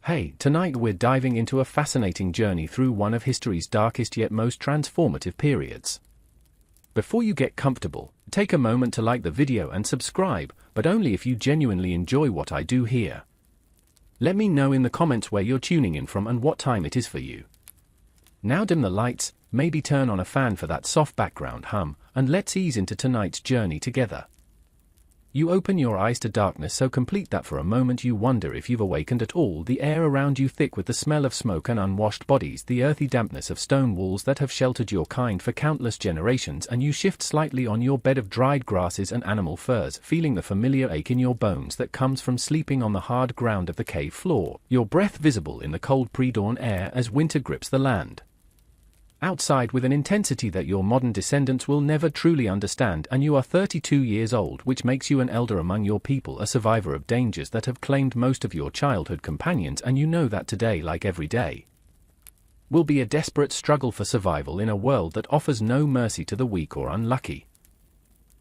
Hey, tonight we're diving into a fascinating journey through one of history's darkest yet most transformative periods. Before you get comfortable, take a moment to like the video and subscribe, but only if you genuinely enjoy what I do here. Let me know in the comments where you're tuning in from and what time it is for you. Now dim the lights, maybe turn on a fan for that soft background hum, and let's ease into tonight's journey together. You open your eyes to darkness so complete that for a moment you wonder if you've awakened at all, the air around you thick with the smell of smoke and unwashed bodies, the earthy dampness of stone walls that have sheltered your kind for countless generations, and you shift slightly on your bed of dried grasses and animal furs, feeling the familiar ache in your bones that comes from sleeping on the hard ground of the cave floor, your breath visible in the cold pre-dawn air as winter grips the land outside with an intensity that your modern descendants will never truly understand. And you are 32 years old, which makes you an elder among your people, a survivor of dangers that have claimed most of your childhood companions, and you know that today, like every day, will be a desperate struggle for survival in a world that offers no mercy to the weak or unlucky.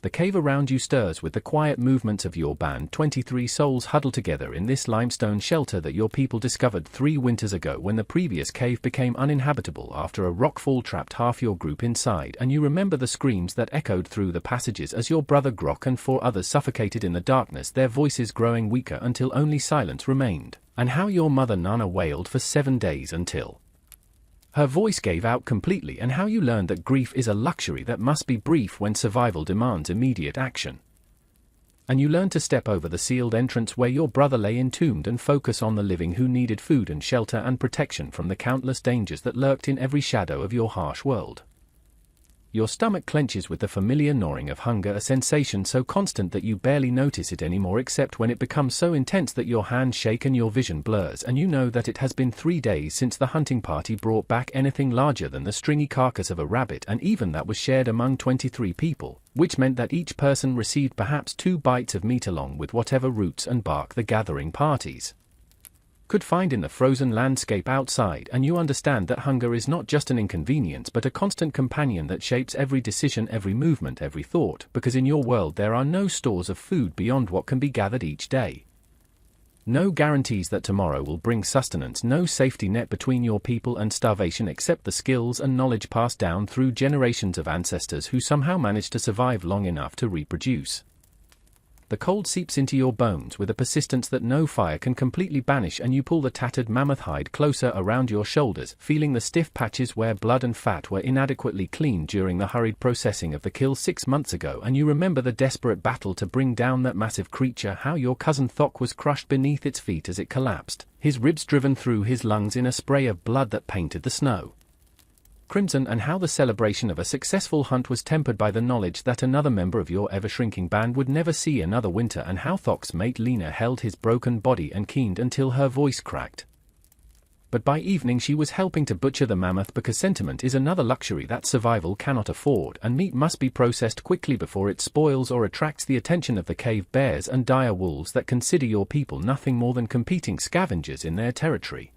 The cave around you stirs with the quiet movements of your band, 23 souls huddled together in this limestone shelter that your people discovered 3 winters ago when the previous cave became uninhabitable after a rockfall trapped half your group inside. And you remember the screams that echoed through the passages as your brother Grok and 4 others suffocated in the darkness, their voices growing weaker until only silence remained, and how your mother Nana wailed for 7 days until her voice gave out completely, and how you learned that grief is a luxury that must be brief when survival demands immediate action. And you learned to step over the sealed entrance where your brother lay entombed and focus on the living who needed food and shelter and protection from the countless dangers that lurked in every shadow of your harsh world. Your stomach clenches with the familiar gnawing of hunger, a sensation so constant that you barely notice it anymore, except when it becomes so intense that your hands shake and your vision blurs, and you know that it has been 3 days since the hunting party brought back anything larger than the stringy carcass of a rabbit, and even that was shared among 23 people, which meant that each person received perhaps 2 bites of meat along with whatever roots and bark the gathering parties could find in the frozen landscape outside. And you understand that hunger is not just an inconvenience but a constant companion that shapes every decision, every movement, every thought, because in your world there are no stores of food beyond what can be gathered each day. No guarantees that tomorrow will bring sustenance, no safety net between your people and starvation except the skills and knowledge passed down through generations of ancestors who somehow managed to survive long enough to reproduce. The cold seeps into your bones with a persistence that no fire can completely banish, and you pull the tattered mammoth hide closer around your shoulders, feeling the stiff patches where blood and fat were inadequately cleaned during the hurried processing of the kill 6 months ago. And you remember the desperate battle to bring down that massive creature, how your cousin Thok was crushed beneath its feet as it collapsed, his ribs driven through his lungs in a spray of blood that painted the snow crimson, and how the celebration of a successful hunt was tempered by the knowledge that another member of your ever-shrinking band would never see another winter, and how Thok's mate Lena held his broken body and keened until her voice cracked. But by evening she was helping to butcher the mammoth, because sentiment is another luxury that survival cannot afford, and meat must be processed quickly before it spoils or attracts the attention of the cave bears and dire wolves that consider your people nothing more than competing scavengers in their territory.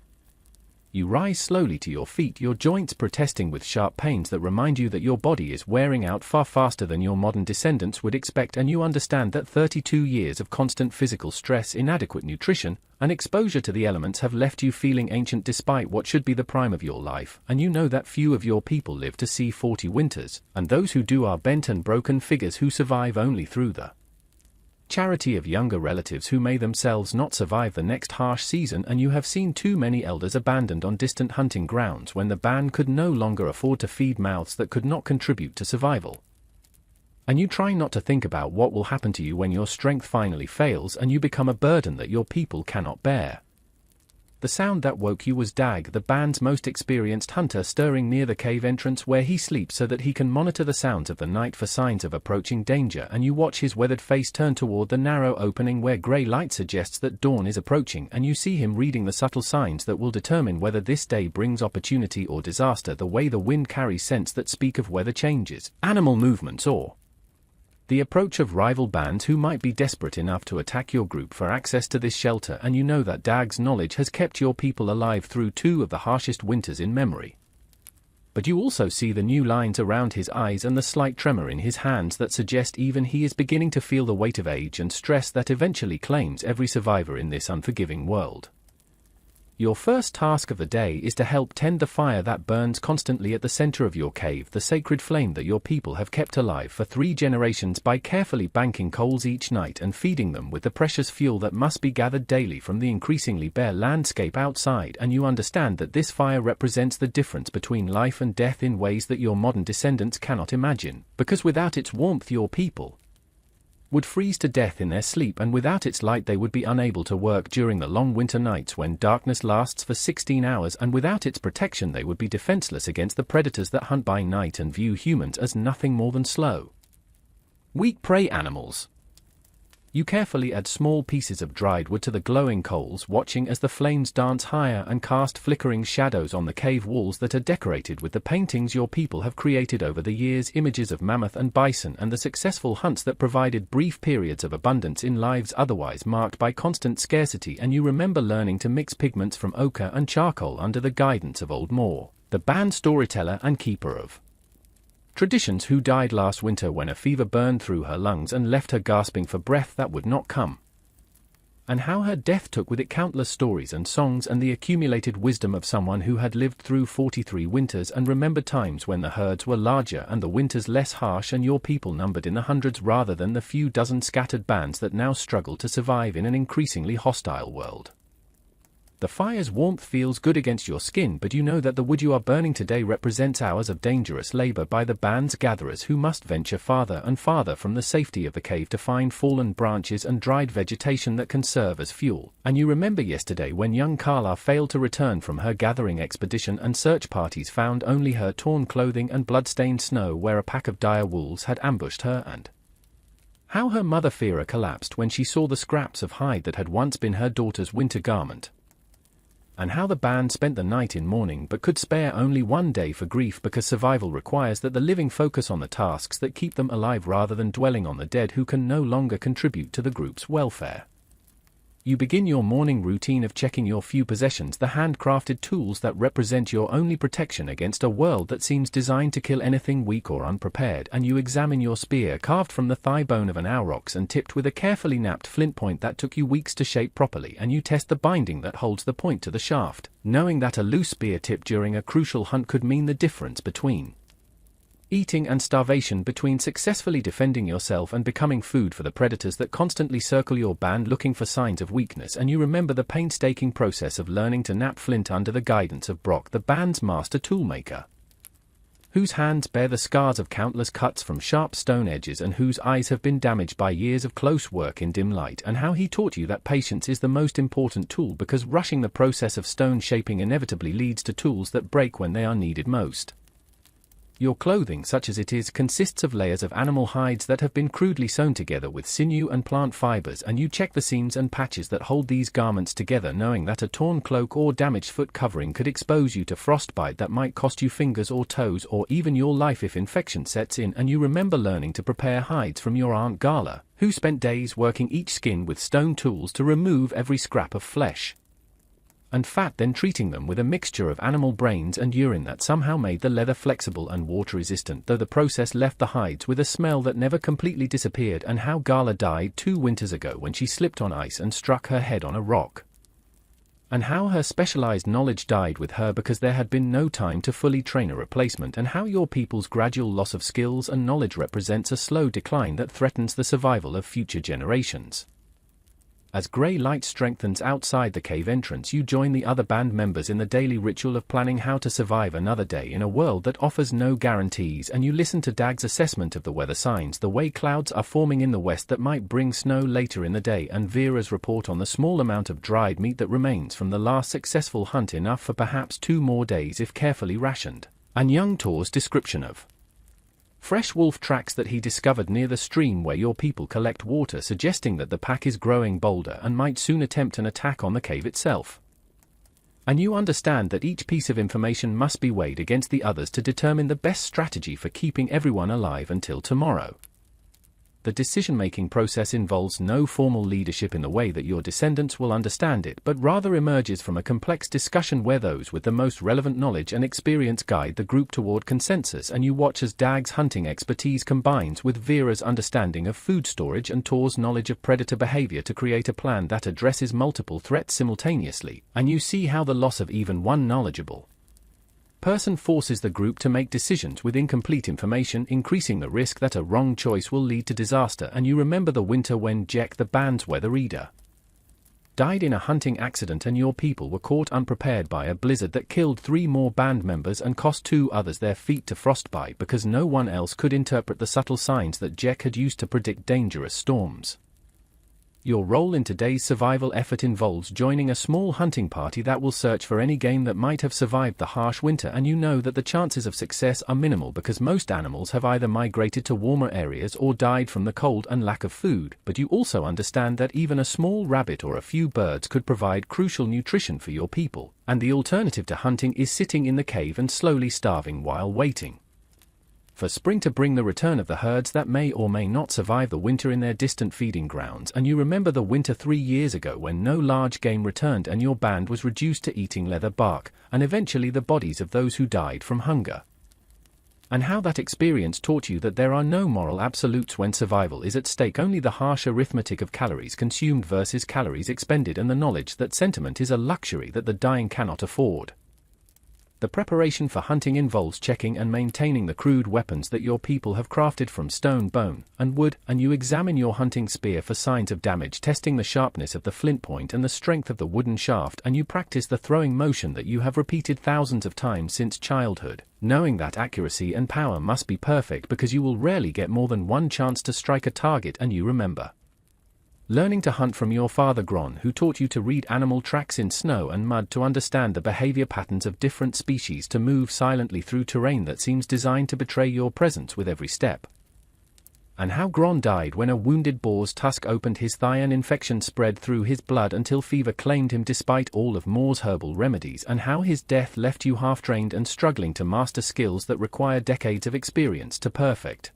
You rise slowly to your feet, your joints protesting with sharp pains that remind you that your body is wearing out far faster than your modern descendants would expect, and you understand that 32 years of constant physical stress, inadequate nutrition, and exposure to the elements have left you feeling ancient despite what should be the prime of your life, and you know that few of your people live to see 40 winters, and those who do are bent and broken figures who survive only through the charity of younger relatives who may themselves not survive the next harsh season. And you have seen too many elders abandoned on distant hunting grounds when the band could no longer afford to feed mouths that could not contribute to survival. And you try not to think about what will happen to you when your strength finally fails and you become a burden that your people cannot bear. The sound that woke you was Dag, the band's most experienced hunter, stirring near the cave entrance where he sleeps so that he can monitor the sounds of the night for signs of approaching danger. And you watch his weathered face turn toward the narrow opening where grey light suggests that dawn is approaching, and you see him reading the subtle signs that will determine whether this day brings opportunity or disaster, the way the wind carries scents that speak of weather changes, animal movements, or the approach of rival bands who might be desperate enough to attack your group for access to this shelter. And you know that Dag's knowledge has kept your people alive through 2 of the harshest winters in memory. But you also see the new lines around his eyes and the slight tremor in his hands that suggest even he is beginning to feel the weight of age and stress that eventually claims every survivor in this unforgiving world. Your first task of the day is to help tend the fire that burns constantly at the center of your cave, the sacred flame that your people have kept alive for 3 generations by carefully banking coals each night and feeding them with the precious fuel that must be gathered daily from the increasingly bare landscape outside. And you understand that this fire represents the difference between life and death in ways that your modern descendants cannot imagine, because without its warmth your people would freeze to death in their sleep, and without its light they would be unable to work during the long winter nights when darkness lasts for 16 hours, and without its protection they would be defenseless against the predators that hunt by night and view humans as nothing more than slow, weak prey animals. You carefully add small pieces of dried wood to the glowing coals, watching as the flames dance higher and cast flickering shadows on the cave walls that are decorated with the paintings your people have created over the years, images of mammoth and bison and the successful hunts that provided brief periods of abundance in lives otherwise marked by constant scarcity. And you remember learning to mix pigments from ochre and charcoal under the guidance of Old Moore, the band storyteller and keeper of traditions, who died last winter when a fever burned through her lungs and left her gasping for breath that would not come. And how her death took with it countless stories and songs and the accumulated wisdom of someone who had lived through 43 winters and remembered times when the herds were larger and the winters less harsh and your people numbered in the hundreds rather than the few dozen scattered bands that now struggle to survive in an increasingly hostile world. The fire's warmth feels good against your skin, but you know that the wood you are burning today represents hours of dangerous labor by the band's gatherers who must venture farther and farther from the safety of the cave to find fallen branches and dried vegetation that can serve as fuel. And you remember yesterday when young Carla failed to return from her gathering expedition and search parties found only her torn clothing and blood-stained snow where a pack of dire wolves had ambushed her, and how her mother Fira collapsed when she saw the scraps of hide that had once been her daughter's winter garment. And how the band spent the night in mourning but could spare only one day for grief because survival requires that the living focus on the tasks that keep them alive rather than dwelling on the dead who can no longer contribute to the group's welfare. You begin your morning routine of checking your few possessions, the handcrafted tools that represent your only protection against a world that seems designed to kill anything weak or unprepared, and you examine your spear carved from the thigh bone of an aurochs and tipped with a carefully knapped flint point that took you weeks to shape properly, and you test the binding that holds the point to the shaft, knowing that a loose spear tip during a crucial hunt could mean the difference between eating and starvation, between successfully defending yourself and becoming food for the predators that constantly circle your band looking for signs of weakness. And you remember the painstaking process of learning to knap flint under the guidance of Brock, the band's master toolmaker, whose hands bear the scars of countless cuts from sharp stone edges and whose eyes have been damaged by years of close work in dim light, and how he taught you that patience is the most important tool because rushing the process of stone shaping inevitably leads to tools that break when they are needed most. Your clothing, such as it is, consists of layers of animal hides that have been crudely sewn together with sinew and plant fibers, and you check the seams and patches that hold these garments together, knowing that a torn cloak or damaged foot covering could expose you to frostbite that might cost you fingers or toes or even your life if infection sets in. And you remember learning to prepare hides from your Aunt Gala, who spent days working each skin with stone tools to remove every scrap of flesh and fat, then treating them with a mixture of animal brains and urine that somehow made the leather flexible and water-resistant, though the process left the hides with a smell that never completely disappeared. And how Gala died 2 winters ago when she slipped on ice and struck her head on a rock. And how her specialized knowledge died with her because there had been no time to fully train a replacement, and how your people's gradual loss of skills and knowledge represents a slow decline that threatens the survival of future generations. As grey light strengthens outside the cave entrance, you join the other band members in the daily ritual of planning how to survive another day in a world that offers no guarantees, and you listen to Dag's assessment of the weather signs, the way clouds are forming in the west that might bring snow later in the day, and Vera's report on the small amount of dried meat that remains from the last successful hunt, enough for perhaps 2 more days if carefully rationed, and young Tor's description of fresh wolf tracks that he discovered near the stream where your people collect water, suggesting that the pack is growing bolder and might soon attempt an attack on the cave itself. And you understand that each piece of information must be weighed against the others to determine the best strategy for keeping everyone alive until tomorrow. The decision-making process involves no formal leadership in the way that your descendants will understand it, but rather emerges from a complex discussion where those with the most relevant knowledge and experience guide the group toward consensus, and you watch as Dag's hunting expertise combines with Vera's understanding of food storage and Tor's knowledge of predator behavior to create a plan that addresses multiple threats simultaneously, and you see how the loss of even one knowledgeable person forces the group to make decisions with incomplete information, increasing the risk that a wrong choice will lead to disaster. And you remember the winter when Jack, the band's weather reader, died in a hunting accident and your people were caught unprepared by a blizzard that killed 3 more band members and cost 2 others their feet to frostbite because no one else could interpret the subtle signs that Jack had used to predict dangerous storms. Your role in today's survival effort involves joining a small hunting party that will search for any game that might have survived the harsh winter, and you know that the chances of success are minimal because most animals have either migrated to warmer areas or died from the cold and lack of food, but you also understand that even a small rabbit or a few birds could provide crucial nutrition for your people, and the alternative to hunting is sitting in the cave and slowly starving while waiting for spring to bring the return of the herds that may or may not survive the winter in their distant feeding grounds. And you remember the winter 3 years ago when no large game returned and your band was reduced to eating leather bark, and eventually the bodies of those who died from hunger. And how that experience taught you that there are no moral absolutes when survival is at stake, only the harsh arithmetic of calories consumed versus calories expended, and the knowledge that sentiment is a luxury that the dying cannot afford. The preparation for hunting involves checking and maintaining the crude weapons that your people have crafted from stone, bone, and wood, and you examine your hunting spear for signs of damage, testing the sharpness of the flint point and the strength of the wooden shaft, and you practice the throwing motion that you have repeated thousands of times since childhood, knowing that accuracy and power must be perfect because you will rarely get more than one chance to strike a target. And you remember learning to hunt from your father Gron, who taught you to read animal tracks in snow and mud, to understand the behavior patterns of different species, to move silently through terrain that seems designed to betray your presence with every step. And how Gron died when a wounded boar's tusk opened his thigh and infection spread through his blood until fever claimed him despite all of Moore's herbal remedies, and how his death left you half-trained and struggling to master skills that require decades of experience to perfect.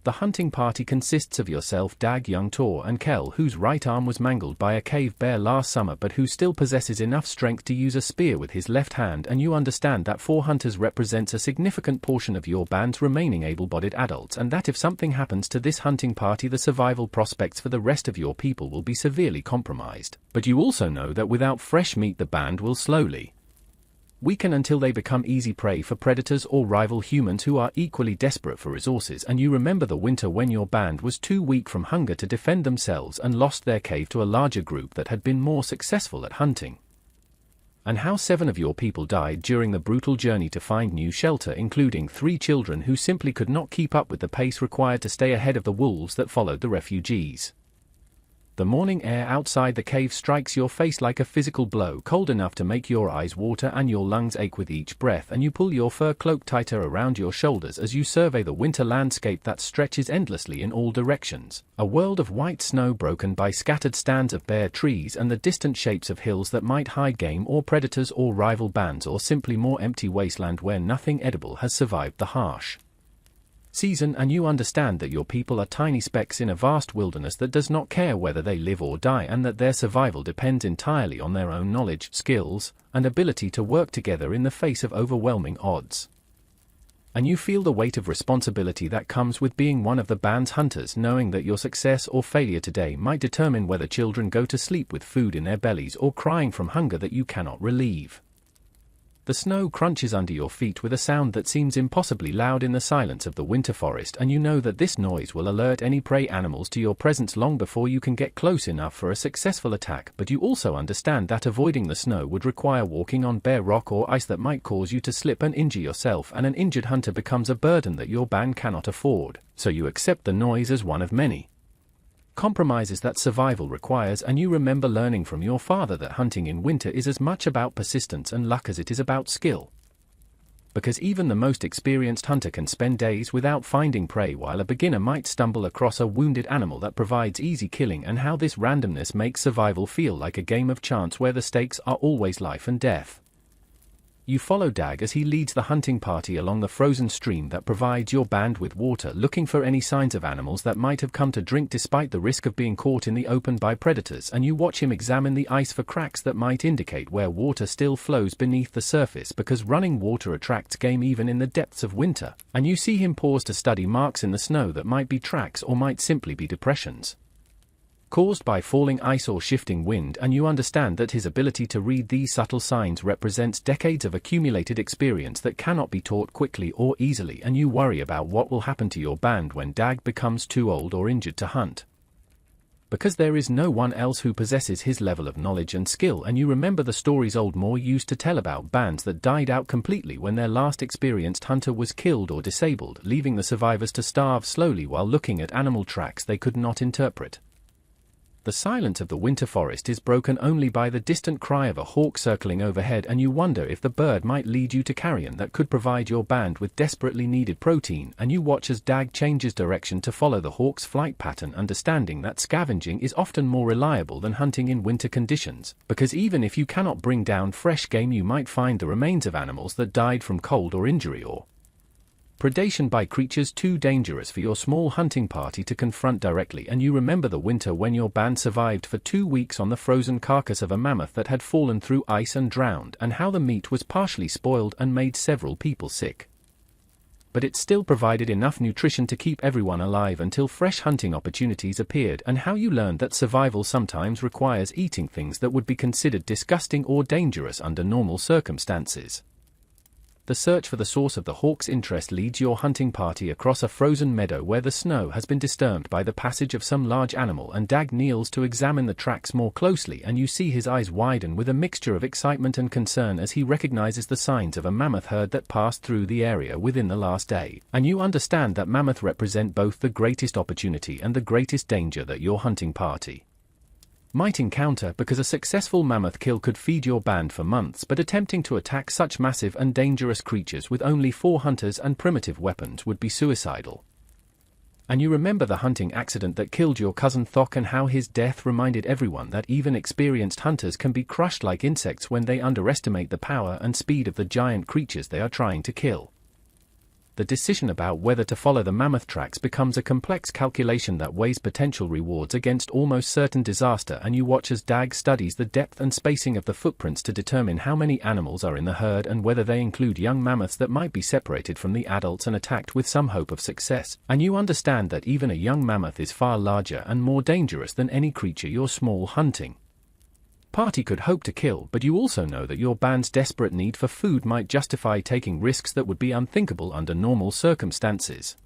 The hunting party consists of yourself, Dag, young Tor, and Kel, whose right arm was mangled by a cave bear last summer but who still possesses enough strength to use a spear with his left hand, and you understand that 4 hunters represents a significant portion of your band's remaining able-bodied adults, and that if something happens to this hunting party the survival prospects for the rest of your people will be severely compromised. But you also know that without fresh meat the band will slowly weaken until they become easy prey for predators or rival humans who are equally desperate for resources. And you remember the winter when your band was too weak from hunger to defend themselves and lost their cave to a larger group that had been more successful at hunting. And how 7 of your people died during the brutal journey to find new shelter, including 3 children who simply could not keep up with the pace required to stay ahead of the wolves that followed the refugees. The morning air outside the cave strikes your face like a physical blow, cold enough to make your eyes water and your lungs ache with each breath, and you pull your fur cloak tighter around your shoulders as you survey the winter landscape that stretches endlessly in all directions, a world of white snow broken by scattered stands of bare trees and the distant shapes of hills that might hide game or predators or rival bands, or simply more empty wasteland where nothing edible has survived the harsh season. And you understand that your people are tiny specks in a vast wilderness that does not care whether they live or die, and that their survival depends entirely on their own knowledge, skills, and ability to work together in the face of overwhelming odds. And you feel the weight of responsibility that comes with being one of the band's hunters, knowing that your success or failure today might determine whether children go to sleep with food in their bellies or crying from hunger that you cannot relieve. The snow crunches under your feet with a sound that seems impossibly loud in the silence of the winter forest, and you know that this noise will alert any prey animals to your presence long before you can get close enough for a successful attack. But you also understand that avoiding the snow would require walking on bare rock or ice that might cause you to slip and injure yourself, and an injured hunter becomes a burden that your band cannot afford, so you accept the noise as one of many compromises that survival requires. And you remember learning from your father that hunting in winter is as much about persistence and luck as it is about skill. Because even the most experienced hunter can spend days without finding prey, while a beginner might stumble across a wounded animal that provides easy killing, and how this randomness makes survival feel like a game of chance where the stakes are always life and death. You follow Dag as he leads the hunting party along the frozen stream that provides your band with water, looking for any signs of animals that might have come to drink despite the risk of being caught in the open by predators, and you watch him examine the ice for cracks that might indicate where water still flows beneath the surface, because running water attracts game even in the depths of winter, and you see him pause to study marks in the snow that might be tracks or might simply be depressions caused by falling ice or shifting wind, and you understand that his ability to read these subtle signs represents decades of accumulated experience that cannot be taught quickly or easily, and you worry about what will happen to your band when Dag becomes too old or injured to hunt, because there is no one else who possesses his level of knowledge and skill. And you remember the stories old Moore used to tell about bands that died out completely when their last experienced hunter was killed or disabled, leaving the survivors to starve slowly while looking at animal tracks they could not interpret. The silence of the winter forest is broken only by the distant cry of a hawk circling overhead, and you wonder if the bird might lead you to carrion that could provide your band with desperately needed protein, and you watch as Dag changes direction to follow the hawk's flight pattern, understanding that scavenging is often more reliable than hunting in winter conditions, because even if you cannot bring down fresh game, you might find the remains of animals that died from cold or injury or predation by creatures too dangerous for your small hunting party to confront directly. And you remember the winter when your band survived for 2 weeks on the frozen carcass of a mammoth that had fallen through ice and drowned, and how the meat was partially spoiled and made several people sick, but it still provided enough nutrition to keep everyone alive until fresh hunting opportunities appeared, and how you learned that survival sometimes requires eating things that would be considered disgusting or dangerous under normal circumstances. The search for the source of the hawk's interest leads your hunting party across a frozen meadow where the snow has been disturbed by the passage of some large animal, and Dag kneels to examine the tracks more closely, and you see his eyes widen with a mixture of excitement and concern as he recognizes the signs of a mammoth herd that passed through the area within the last day, and you understand that mammoth represent both the greatest opportunity and the greatest danger that your hunting party might encounter, because a successful mammoth kill could feed your band for months, but attempting to attack such massive and dangerous creatures with only 4 hunters and primitive weapons would be suicidal. And you remember the hunting accident that killed your cousin Thok, and how his death reminded everyone that even experienced hunters can be crushed like insects when they underestimate the power and speed of the giant creatures they are trying to kill. The decision about whether to follow the mammoth tracks becomes a complex calculation that weighs potential rewards against almost certain disaster, and you watch as Dag studies the depth and spacing of the footprints to determine how many animals are in the herd and whether they include young mammoths that might be separated from the adults and attacked with some hope of success. And you understand that even a young mammoth is far larger and more dangerous than any creature your small hunting party could hope to kill, but you also know that your band's desperate need for food might justify taking risks that would be unthinkable under normal circumstances.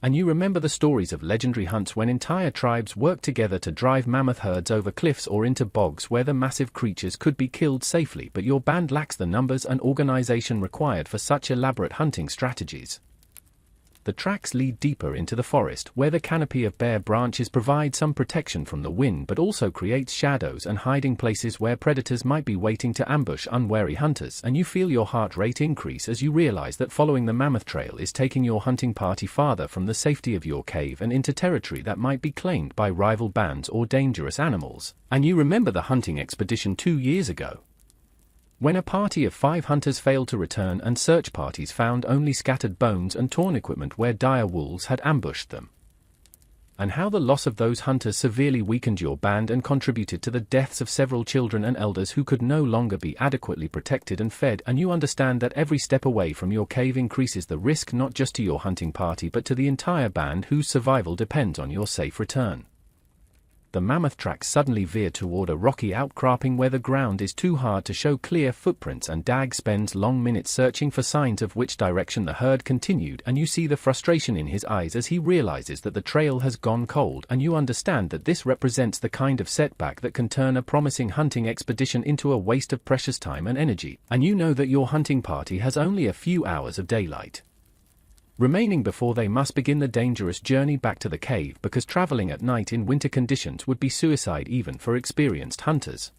And you remember the stories of legendary hunts when entire tribes worked together to drive mammoth herds over cliffs or into bogs where the massive creatures could be killed safely, but your band lacks the numbers and organization required for such elaborate hunting strategies. The tracks lead deeper into the forest, where the canopy of bare branches provides some protection from the wind but also creates shadows and hiding places where predators might be waiting to ambush unwary hunters, and you feel your heart rate increase as you realize that following the mammoth trail is taking your hunting party farther from the safety of your cave and into territory that might be claimed by rival bands or dangerous animals. And you remember the hunting expedition 2 years ago, when a party of 5 hunters failed to return and search parties found only scattered bones and torn equipment where dire wolves had ambushed them, and how the loss of those hunters severely weakened your band and contributed to the deaths of several children and elders who could no longer be adequately protected and fed. And you understand that every step away from your cave increases the risk not just to your hunting party but to the entire band whose survival depends on your safe return. The mammoth tracks suddenly veer toward a rocky outcropping where the ground is too hard to show clear footprints, and Dag spends long minutes searching for signs of which direction the herd continued, and you see the frustration in his eyes as he realizes that the trail has gone cold, and you understand that this represents the kind of setback that can turn a promising hunting expedition into a waste of precious time and energy, and you know that your hunting party has only a few hours of daylight remaining before they must begin the dangerous journey back to the cave, because traveling at night in winter conditions would be suicide even for experienced hunters.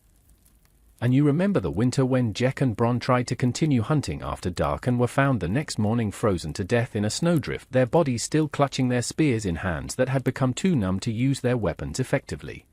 And you remember the winter when Jack and Bron tried to continue hunting after dark and were found the next morning frozen to death in a snowdrift, their bodies still clutching their spears in hands that had become too numb to use their weapons effectively.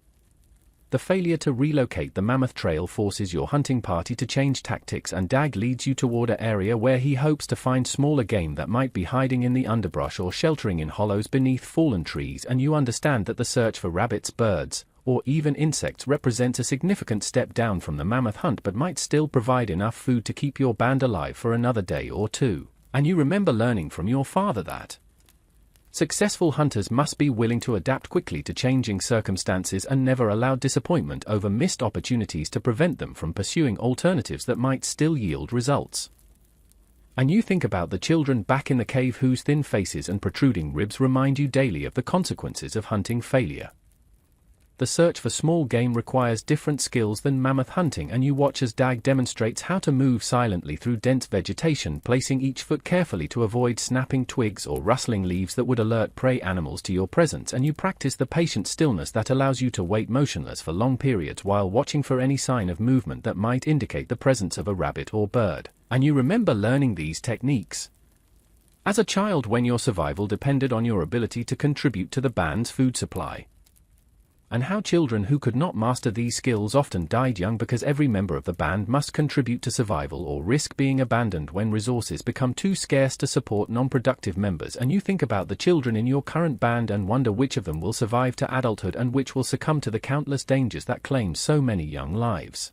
The failure to relocate the mammoth trail forces your hunting party to change tactics, and Dag leads you toward an area where he hopes to find smaller game that might be hiding in the underbrush or sheltering in hollows beneath fallen trees, and you understand that the search for rabbits, birds, or even insects represents a significant step down from the mammoth hunt, but might still provide enough food to keep your band alive for another day or two. And you remember learning from your father that successful hunters must be willing to adapt quickly to changing circumstances and never allow disappointment over missed opportunities to prevent them from pursuing alternatives that might still yield results. And you think about the children back in the cave whose thin faces and protruding ribs remind you daily of the consequences of hunting failure. The search for small game requires different skills than mammoth hunting, and you watch as Dag demonstrates how to move silently through dense vegetation, placing each foot carefully to avoid snapping twigs or rustling leaves that would alert prey animals to your presence, and you practice the patient stillness that allows you to wait motionless for long periods while watching for any sign of movement that might indicate the presence of a rabbit or bird. And you remember learning these techniques as a child when your survival depended on your ability to contribute to the band's food supply. And how children who could not master these skills often died young because every member of the band must contribute to survival or risk being abandoned when resources become too scarce to support non-productive members. And you think about the children in your current band and wonder which of them will survive to adulthood and which will succumb to the countless dangers that claim so many young lives.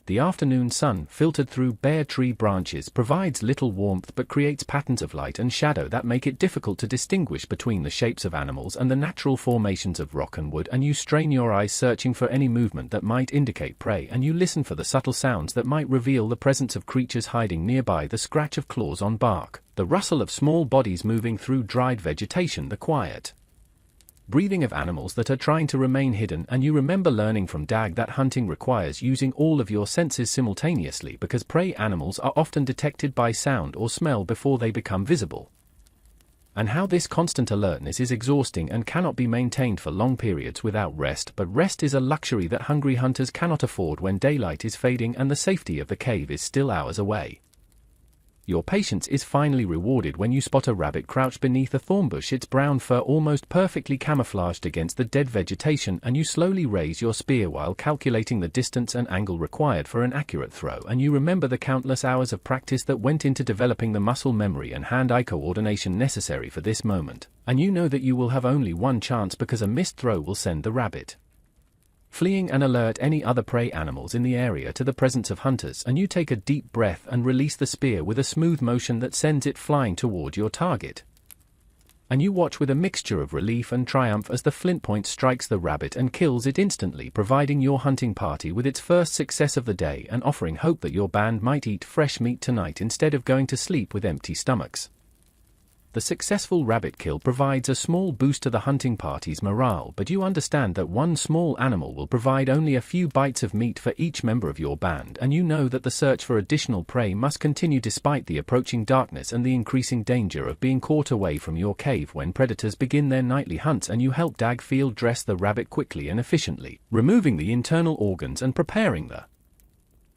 The afternoon sun, filtered through bare tree branches, provides little warmth but creates patterns of light and shadow that make it difficult to distinguish between the shapes of animals and the natural formations of rock and wood, and you strain your eyes searching for any movement that might indicate prey, and you listen for the subtle sounds that might reveal the presence of creatures hiding nearby: the scratch of claws on bark, the rustle of small bodies moving through dried vegetation, the quiet breathing of animals that are trying to remain hidden. And you remember learning from Dag that hunting requires using all of your senses simultaneously because prey animals are often detected by sound or smell before they become visible. And how this constant alertness is exhausting and cannot be maintained for long periods without rest, but rest is a luxury that hungry hunters cannot afford when daylight is fading and the safety of the cave is still hours away. Your patience is finally rewarded when you spot a rabbit crouched beneath a thorn bush, its brown fur almost perfectly camouflaged against the dead vegetation, and you slowly raise your spear while calculating the distance and angle required for an accurate throw. And you remember the countless hours of practice that went into developing the muscle memory and hand-eye coordination necessary for this moment. And you know that you will have only one chance because a missed throw will send the rabbit fleeing and alert any other prey animals in the area to the presence of hunters. And you take a deep breath and release the spear with a smooth motion that sends it flying toward your target. And you watch with a mixture of relief and triumph as the flint point strikes the rabbit and kills it instantly, providing your hunting party with its first success of the day and offering hope that your band might eat fresh meat tonight instead of going to sleep with empty stomachs. The successful rabbit kill provides a small boost to the hunting party's morale, but you understand that one small animal will provide only a few bites of meat for each member of your band, and you know that the search for additional prey must continue despite the approaching darkness and the increasing danger of being caught away from your cave when predators begin their nightly hunts. And you help Dag field dress the rabbit quickly and efficiently, removing the internal organs and preparing the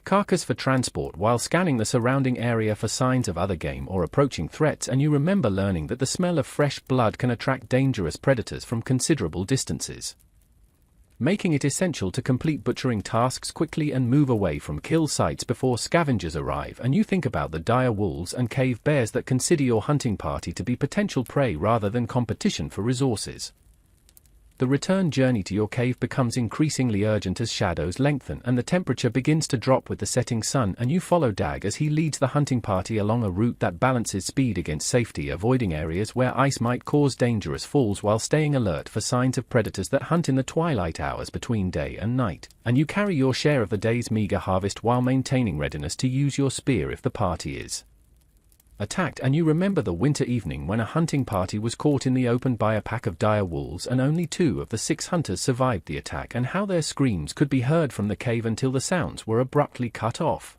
carcass for transport while scanning the surrounding area for signs of other game or approaching threats. And you remember learning that the smell of fresh blood can attract dangerous predators from considerable distances, making it essential to complete butchering tasks quickly and move away from kill sites before scavengers arrive. And you think about the dire wolves and cave bears that consider your hunting party to be potential prey rather than competition for resources. The return journey to your cave becomes increasingly urgent as shadows lengthen and the temperature begins to drop with the setting sun, and you follow Dag as he leads the hunting party along a route that balances speed against safety, avoiding areas where ice might cause dangerous falls while staying alert for signs of predators that hunt in the twilight hours between day and night. And you carry your share of the day's meager harvest while maintaining readiness to use your spear if the party is attacked. And you remember the winter evening when a hunting party was caught in the open by a pack of dire wolves and only 2 of the 6 hunters survived the attack, and how their screams could be heard from the cave until the sounds were abruptly cut off.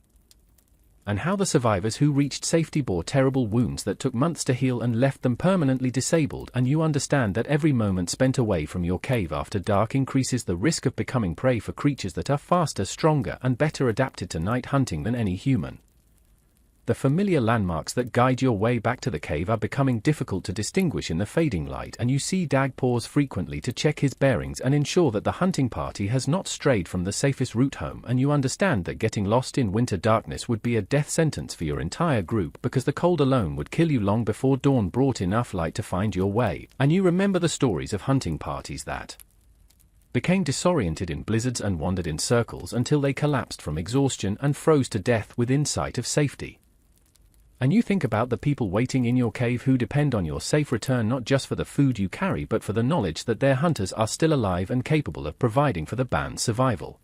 And how the survivors who reached safety bore terrible wounds that took months to heal and left them permanently disabled. And you understand that every moment spent away from your cave after dark increases the risk of becoming prey for creatures that are faster, stronger, and better adapted to night hunting than any human. The familiar landmarks that guide your way back to the cave are becoming difficult to distinguish in the fading light, and you see Dag pause frequently to check his bearings and ensure that the hunting party has not strayed from the safest route home, and you understand that getting lost in winter darkness would be a death sentence for your entire group because the cold alone would kill you long before dawn brought enough light to find your way. And you remember the stories of hunting parties that became disoriented in blizzards and wandered in circles until they collapsed from exhaustion and froze to death within sight of safety. And you think about the people waiting in your cave who depend on your safe return not just for the food you carry but for the knowledge that their hunters are still alive and capable of providing for the band's survival.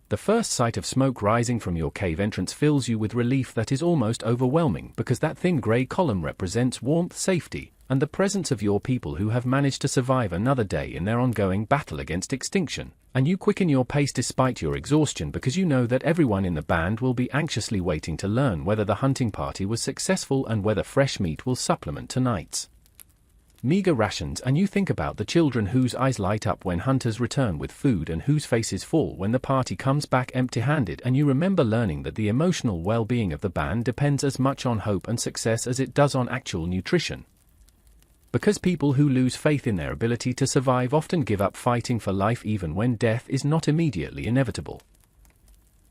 The first sight of smoke rising from your cave entrance fills you with relief that is almost overwhelming because that thin grey column represents warmth, safety, and the presence of your people who have managed to survive another day in their ongoing battle against extinction. And you quicken your pace despite your exhaustion because you know that everyone in the band will be anxiously waiting to learn whether the hunting party was successful and whether fresh meat will supplement tonight's meager rations. And you think about the children whose eyes light up when hunters return with food and whose faces fall when the party comes back empty-handed, and you remember learning that the emotional well-being of the band depends as much on hope and success as it does on actual nutrition. Because people who lose faith in their ability to survive often give up fighting for life even when death is not immediately inevitable.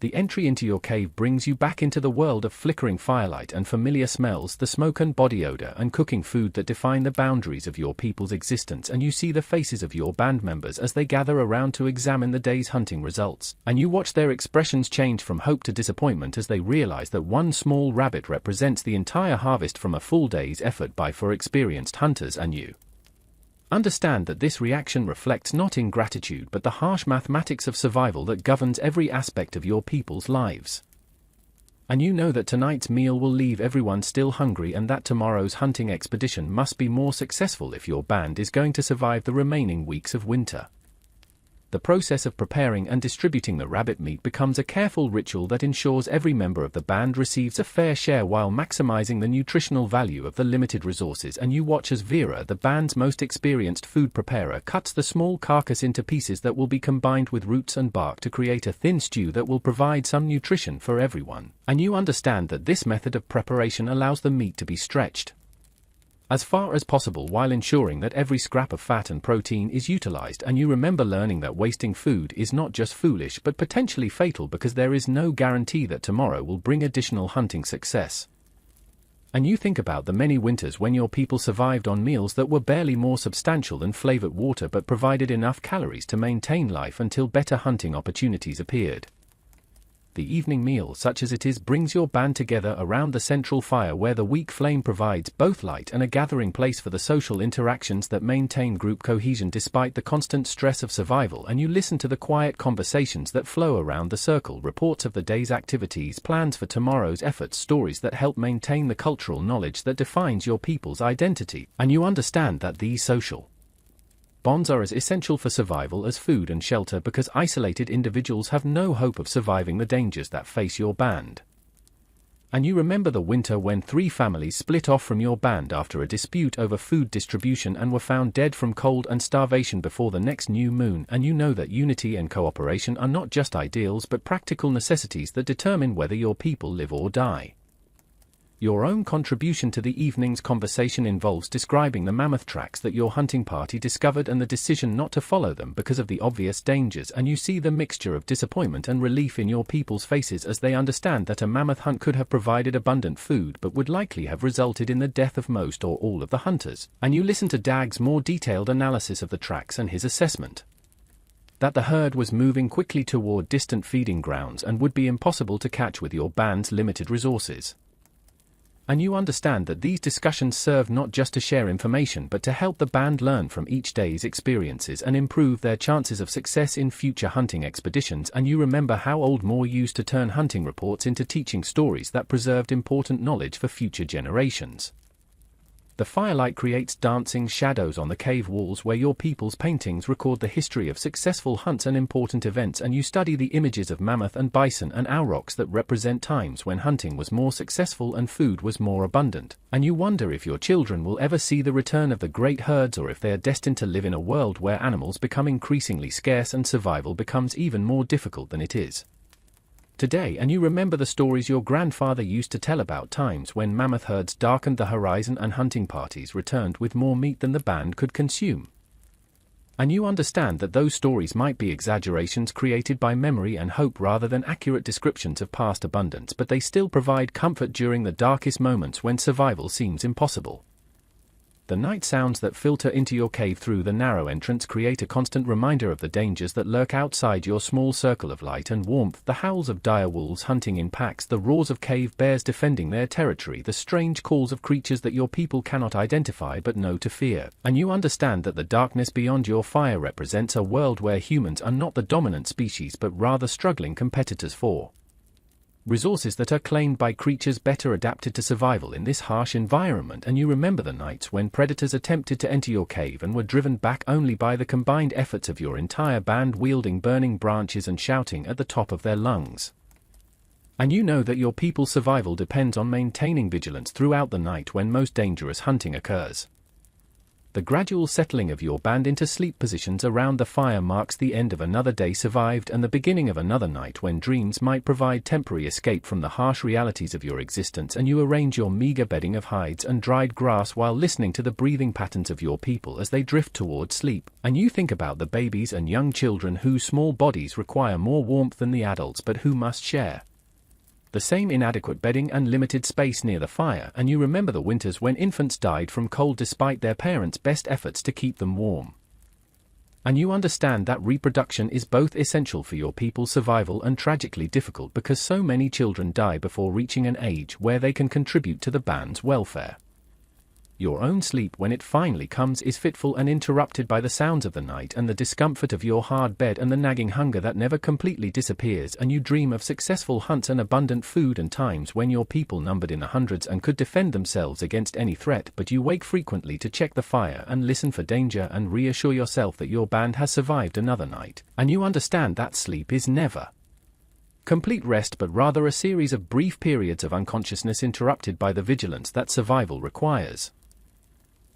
The entry into your cave brings you back into the world of flickering firelight and familiar smells, the smoke and body odor and cooking food that define the boundaries of your people's existence, and you see the faces of your band members as they gather around to examine the day's hunting results, and you watch their expressions change from hope to disappointment as they realize that one small rabbit represents the entire harvest from a full day's effort by four experienced hunters. And you understand that this reaction reflects not ingratitude but the harsh mathematics of survival that governs every aspect of your people's lives. And you know that tonight's meal will leave everyone still hungry, and that tomorrow's hunting expedition must be more successful if your band is going to survive the remaining weeks of winter. The process of preparing and distributing the rabbit meat becomes a careful ritual that ensures every member of the band receives a fair share while maximizing the nutritional value of the limited resources. And you watch as Vera, the band's most experienced food preparer, cuts the small carcass into pieces that will be combined with roots and bark to create a thin stew that will provide some nutrition for everyone. And you understand that this method of preparation allows the meat to be stretched as far as possible while ensuring that every scrap of fat and protein is utilized. And you remember learning that wasting food is not just foolish but potentially fatal because there is no guarantee that tomorrow will bring additional hunting success. And you think about the many winters when your people survived on meals that were barely more substantial than flavored water but provided enough calories to maintain life until better hunting opportunities appeared. The evening meal, such as it is, brings your band together around the central fire where the weak flame provides both light and a gathering place for the social interactions that maintain group cohesion despite the constant stress of survival. And you listen to the quiet conversations that flow around the circle, reports of the day's activities, plans for tomorrow's efforts, stories that help maintain the cultural knowledge that defines your people's identity. And you understand that these social bonds are as essential for survival as food and shelter because isolated individuals have no hope of surviving the dangers that face your band. And you remember the winter when 3 families split off from your band after a dispute over food distribution and were found dead from cold and starvation before the next new moon. And you know that unity and cooperation are not just ideals but practical necessities that determine whether your people live or die. Your own contribution to the evening's conversation involves describing the mammoth tracks that your hunting party discovered and the decision not to follow them because of the obvious dangers. And you see the mixture of disappointment and relief in your people's faces as they understand that a mammoth hunt could have provided abundant food but would likely have resulted in the death of most or all of the hunters. And you listen to Dag's more detailed analysis of the tracks and his assessment that the herd was moving quickly toward distant feeding grounds and would be impossible to catch with your band's limited resources. And you understand that these discussions serve not just to share information but to help the band learn from each day's experiences and improve their chances of success in future hunting expeditions. And you remember how Old Moore used to turn hunting reports into teaching stories that preserved important knowledge for future generations. The firelight creates dancing shadows on the cave walls where your people's paintings record the history of successful hunts and important events, and you study the images of mammoth and bison and aurochs that represent times when hunting was more successful and food was more abundant. And you wonder if your children will ever see the return of the great herds or if they are destined to live in a world where animals become increasingly scarce and survival becomes even more difficult than it is today, and you remember the stories your grandfather used to tell about times when mammoth herds darkened the horizon and hunting parties returned with more meat than the band could consume. And you understand that those stories might be exaggerations created by memory and hope rather than accurate descriptions of past abundance, but they still provide comfort during the darkest moments when survival seems impossible. The night sounds that filter into your cave through the narrow entrance create a constant reminder of the dangers that lurk outside your small circle of light and warmth: the howls of dire wolves hunting in packs, the roars of cave bears defending their territory, the strange calls of creatures that your people cannot identify but know to fear. And you understand that the darkness beyond your fire represents a world where humans are not the dominant species but rather struggling competitors for resources that are claimed by creatures better adapted to survival in this harsh environment. And you remember the nights when predators attempted to enter your cave and were driven back only by the combined efforts of your entire band wielding burning branches and shouting at the top of their lungs. And you know that your people's survival depends on maintaining vigilance throughout the night when most dangerous hunting occurs. The gradual settling of your band into sleep positions around the fire marks the end of another day survived and the beginning of another night when dreams might provide temporary escape from the harsh realities of your existence. And you arrange your meager bedding of hides and dried grass while listening to the breathing patterns of your people as they drift toward sleep. And you think about the babies and young children whose small bodies require more warmth than the adults but who must share the same inadequate bedding and limited space near the fire. And you remember the winters when infants died from cold despite their parents' best efforts to keep them warm. And you understand that reproduction is both essential for your people's survival and tragically difficult because so many children die before reaching an age where they can contribute to the band's welfare. Your own sleep, when it finally comes, is fitful and interrupted by the sounds of the night and the discomfort of your hard bed and the nagging hunger that never completely disappears. And you dream of successful hunts and abundant food and times when your people numbered in the hundreds and could defend themselves against any threat, but you wake frequently to check the fire and listen for danger and reassure yourself that your band has survived another night. And you understand that sleep is never complete rest but rather a series of brief periods of unconsciousness interrupted by the vigilance that survival requires.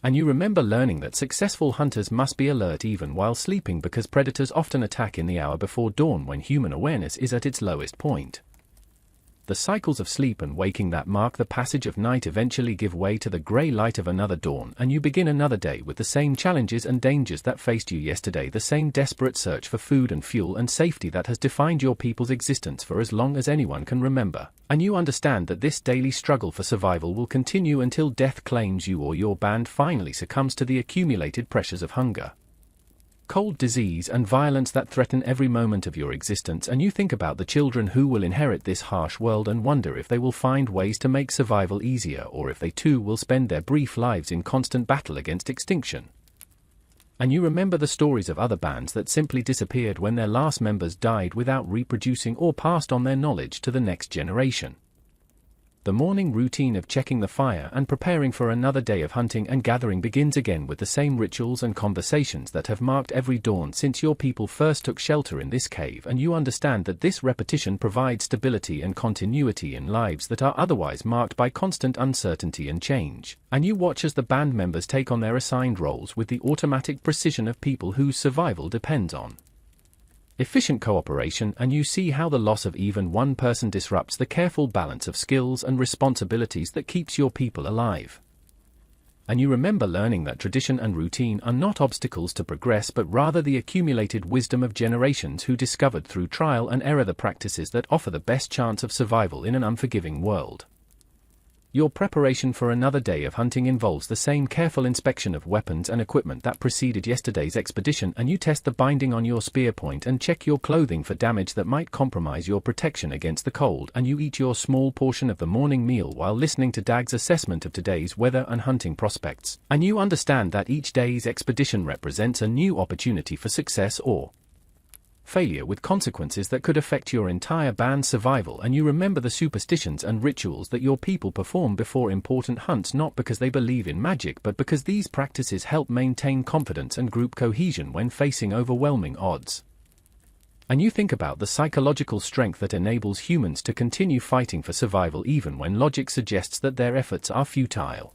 And you remember learning that successful hunters must be alert even while sleeping because predators often attack in the hour before dawn when human awareness is at its lowest point. The cycles of sleep and waking that mark the passage of night eventually give way to the grey light of another dawn, and you begin another day with the same challenges and dangers that faced you yesterday, the same desperate search for food and fuel and safety that has defined your people's existence for as long as anyone can remember. And you understand that this daily struggle for survival will continue until death claims you or your band finally succumbs to the accumulated pressures of hunger, cold, disease and violence that threaten every moment of your existence. And you think about the children who will inherit this harsh world and wonder if they will find ways to make survival easier or if they too will spend their brief lives in constant battle against extinction. And you remember the stories of other bands that simply disappeared when their last members died without reproducing or passed on their knowledge to the next generation. The morning routine of checking the fire and preparing for another day of hunting and gathering begins again with the same rituals and conversations that have marked every dawn since your people first took shelter in this cave. And you understand that this repetition provides stability and continuity in lives that are otherwise marked by constant uncertainty and change. And you watch as the band members take on their assigned roles with the automatic precision of people whose survival depends on efficient cooperation, and you see how the loss of even one person disrupts the careful balance of skills and responsibilities that keeps your people alive. And you remember learning that tradition and routine are not obstacles to progress but rather the accumulated wisdom of generations who discovered through trial and error the practices that offer the best chance of survival in an unforgiving world. Your preparation for another day of hunting involves the same careful inspection of weapons and equipment that preceded yesterday's expedition, and you test the binding on your spear point and check your clothing for damage that might compromise your protection against the cold. And you eat your small portion of the morning meal while listening to Dag's assessment of today's weather and hunting prospects. And you understand that each day's expedition represents a new opportunity for success or failure with consequences that could affect your entire band's survival. And you remember the superstitions and rituals that your people perform before important hunts, not because they believe in magic but because these practices help maintain confidence and group cohesion when facing overwhelming odds. And you think about the psychological strength that enables humans to continue fighting for survival even when logic suggests that their efforts are futile.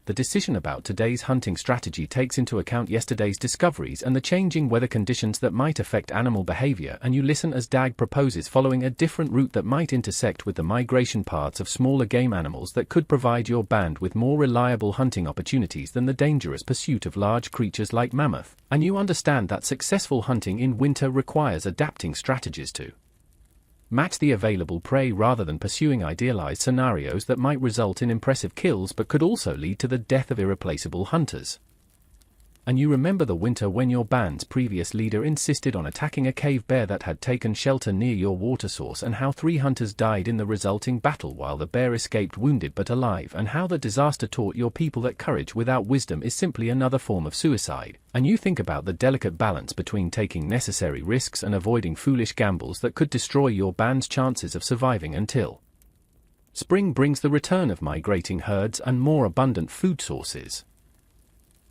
The decision about today's hunting strategy takes into account yesterday's discoveries and the changing weather conditions that might affect animal behavior, and you listen as Dag proposes following a different route that might intersect with the migration paths of smaller game animals that could provide your band with more reliable hunting opportunities than the dangerous pursuit of large creatures like mammoth, and you understand that successful hunting in winter requires adapting strategies to match the available prey rather than pursuing idealized scenarios that might result in impressive kills but could also lead to the death of irreplaceable hunters. And you remember the winter when your band's previous leader insisted on attacking a cave bear that had taken shelter near your water source, and how 3 hunters died in the resulting battle while the bear escaped wounded but alive, and how the disaster taught your people that courage without wisdom is simply another form of suicide. And you think about the delicate balance between taking necessary risks and avoiding foolish gambles that could destroy your band's chances of surviving until spring brings the return of migrating herds and more abundant food sources.